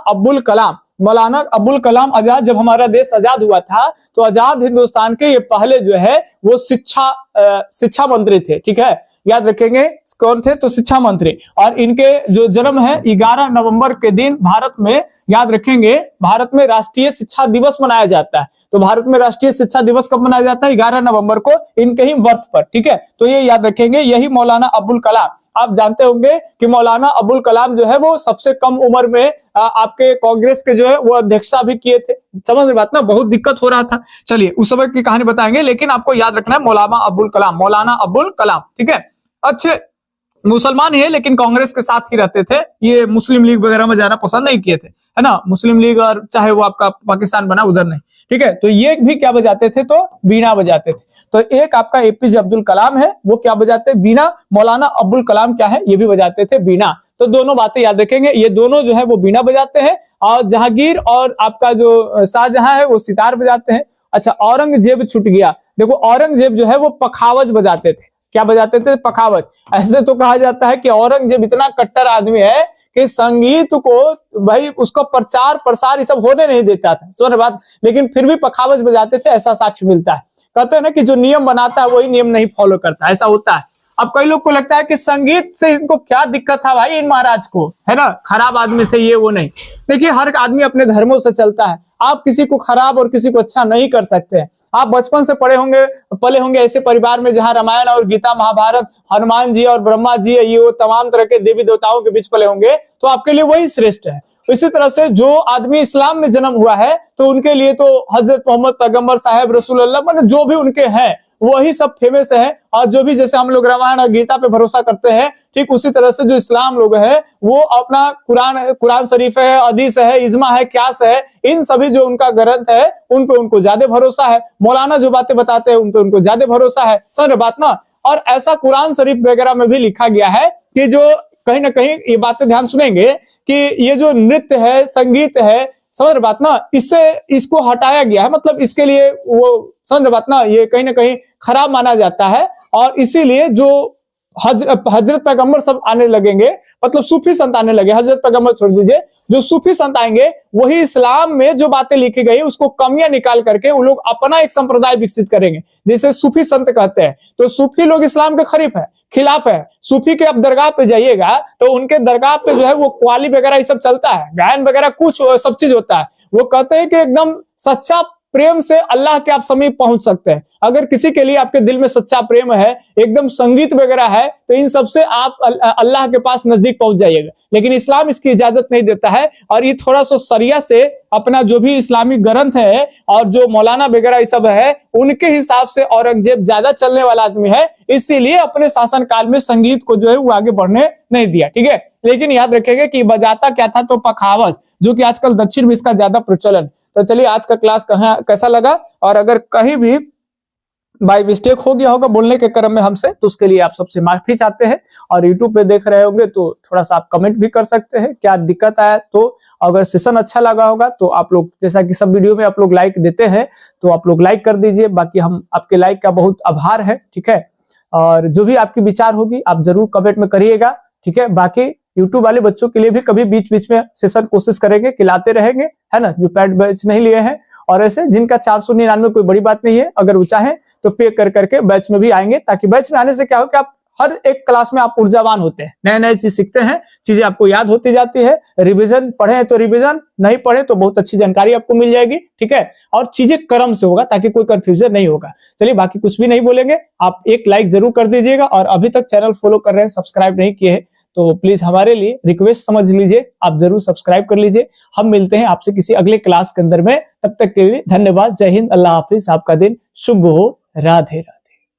अबुल कलाम। मौलाना अबुल कलाम आजाद, जब हमारा देश आजाद हुआ था तो आजाद हिंदुस्तान के ये पहले जो है वो शिक्षा मंत्री थे। ठीक है, याद रखेंगे कौन थे, तो शिक्षा मंत्री। और इनके जो जन्म है 11 नवंबर के दिन भारत में, याद रखेंगे, भारत में राष्ट्रीय शिक्षा दिवस मनाया जाता है। तो भारत में राष्ट्रीय शिक्षा दिवस कब मनाया जाता है, 11 नवंबर को, इनके ही बर्थ पर। ठीक है, तो ये याद रखेंगे, यही मौलाना अबुल कलाम। आप जानते होंगे कि मौलाना अबुल कलाम जो है वो सबसे कम उम्र में आपके कांग्रेस के जो है वो अध्यक्षता भी किए थे। समझ रहे बात ना, बहुत दिक्कत हो रहा था। चलिए, उस समय की कहानी बताएंगे लेकिन आपको याद रखना है मौलाना अबुल कलाम। ठीक है, अच्छे मुसलमान ही है लेकिन कांग्रेस के साथ ही रहते थे। ये मुस्लिम लीग वगैरह में जाना पसंद नहीं किए थे, है ना। मुस्लिम लीग और चाहे वो आपका पाकिस्तान बना, उधर नहीं। ठीक है, तो ये भी क्या बजाते थे, तो बीना बजाते थे। तो एक आपका एपीजे अब्दुल कलाम है, वो क्या बजाते, बीना। मौलाना अबुल कलाम क्या है, ये भी बजाते थे बीना। तो दोनों बातें याद रखेंगे, ये दोनों जो है वो बीना बजाते हैं और जहांगीर और आपका जो शाहजहां है वो सितार बजाते हैं। अच्छा, औरंगजेब छूट गया। देखो, औरंगजेब जो है वो पखावज बजाते थे। क्या बजाते थे, पखावज। ऐसे तो कहा जाता है कि औरंगजेब इतना कट्टर आदमी है कि संगीत को भाई उसका प्रचार प्रसार ये सब होने नहीं देता था, सुन बात, लेकिन फिर भी पखावज बजाते थे, ऐसा साक्ष्य मिलता है। कहते हैं ना कि जो नियम बनाता है वही नियम नहीं फॉलो करता, ऐसा होता है। अब कई लोग को लगता है कि संगीत से इनको क्या दिक्कत था भाई, इन महाराज को, है ना, खराब आदमी थे ये वो नहीं। देखिए, हर आदमी अपने धर्मों से चलता है। आप किसी को खराब और किसी को अच्छा नहीं कर सकते हैं। आप बचपन से पले होंगे ऐसे परिवार में जहां रामायण और गीता महाभारत, हनुमान जी और ब्रह्मा जी, ये वो तमाम तरह के देवी देवताओं के बीच पले होंगे, तो आपके लिए वही श्रेष्ठ है। इसी तरह से जो आदमी इस्लाम में जन्म हुआ है तो उनके लिए तो हजरत मोहम्मद पैगंबर साहब रसूलुल्लाह, मतलब जो भी उनके हैं वही सब फेमस है। और जो भी, जैसे हम लोग रामायण और गीता पे भरोसा करते हैं, ठीक उसी तरह से जो इस्लाम लोग हैं वो अपना कुरान शरीफ है, हदीस है, इज्मा है, क्यास है, इन सभी जो उनका ग्रंथ है उन पे उनको ज्यादा भरोसा है। मौलाना जो बातें बताते हैं उन पे उनको ज्यादा भरोसा है, समझ बात ना। और ऐसा कुरान शरीफ वगैरह में भी लिखा गया है कि जो कहीं ना कहीं ये बातें ध्यान सुनेंगे कि ये जो नृत्य है, संगीत है, समझ बात ना, इसको हटाया गया है, मतलब इसके लिए वो, समझ बात ना, ये कहीं ना कहीं खराब माना जाता है। और इसीलिए जो हजरत पैगंबर सब आने लगेंगे, मतलब सूफी संत आने लगे, हजरत पैगंबर छोड़ दीजिए, जो सूफी संत आएंगे वही इस्लाम में जो बातें लिखी गई उसको कमियां निकाल करके वो लोग अपना एक संप्रदाय विकसित करेंगे, जैसे सूफी संत कहते हैं। तो सूफी लोग इस्लाम के खिलाफ है। सूफी के आप दरगाह पे जाइएगा तो उनके दरगाह पे जो है वो क्वाली वगैरह ये सब चलता है, गायन वगैरह कुछ सब चीज होता है। वो कहते हैं कि एकदम सच्चा प्रेम से अल्लाह के आप समीप पहुंच सकते हैं। अगर किसी के लिए आपके दिल में सच्चा प्रेम है, एकदम संगीत वगैरह है, तो इन सबसे आप अल्लाह के पास नजदीक पहुंच जाइएगा। लेकिन इस्लाम इसकी इजाजत नहीं देता है, और ये थोड़ा सा शरिया से अपना जो भी इस्लामिक ग्रंथ है और जो मौलाना वगैरह ये सब है, उनके हिसाब से औरंगजेब ज्यादा चलने वाला आदमी है, इसीलिए अपने शासन काल में संगीत को जो है वो आगे बढ़ने नहीं दिया। ठीक है, लेकिन याद रखेंगे कि बजाता क्या था, तो पखावज, जो कि आजकल दक्षिण में इसका ज्यादा प्रचलन। तो चलिए आज का क्लास कैसा लगा, और अगर कहीं भी बाय मिस्टेक हो गया होगा बोलने के क्रम में हमसे, तो उसके लिए आप सबसे माफी चाहते हैं। और यूट्यूब पे देख रहे होंगे तो थोड़ा सा आप कमेंट भी कर सकते हैं क्या दिक्कत आया। तो अगर सेशन अच्छा लगा होगा तो आप लोग, जैसा कि सब वीडियो में आप लोग लाइक देते हैं, तो आप लोग लाइक कर दीजिए। बाकी हम आपके लाइक का बहुत आभार है। ठीक है, और जो भी आपकी विचार होगी आप जरूर कमेंट में करिएगा। ठीक है, बाकी यूट्यूब वाले बच्चों के लिए भी कभी बीच बीच में सेशन कोशिश करेंगे कि लाते रहेंगे, है ना, जो पेड बैच नहीं लिए हैं। और ऐसे जिनका 499 कोई बड़ी बात नहीं है, अगर वो चाहे तो पे कर करके बैच में भी आएंगे, ताकि बैच में आने से क्या हो कि आप हर एक क्लास में आप ऊर्जावान होते हैं, नए नए चीज सीखते हैं, चीजें आपको याद होती जाती है। रिवीजन पढ़े हैं तो रिवीजन, नहीं पढ़े तो बहुत अच्छी जानकारी आपको मिल जाएगी। ठीक है, और चीजें क्रम से होगा ताकि कोई कंफ्यूजन नहीं होगा। चलिए, बाकी कुछ भी नहीं बोलेंगे, आप एक लाइक जरूर कर दीजिएगा। और अभी तक चैनल फॉलो कर रहे हैं, सब्सक्राइब नहीं किए हैं, तो प्लीज हमारे लिए रिक्वेस्ट समझ लीजिए, आप जरूर सब्सक्राइब कर लीजिए। हम मिलते हैं आपसे किसी अगले क्लास के अंदर में, तब तक के लिए धन्यवाद। जय हिंद, अल्लाह हाफिज, आपका दिन शुभ हो, राधे राधे।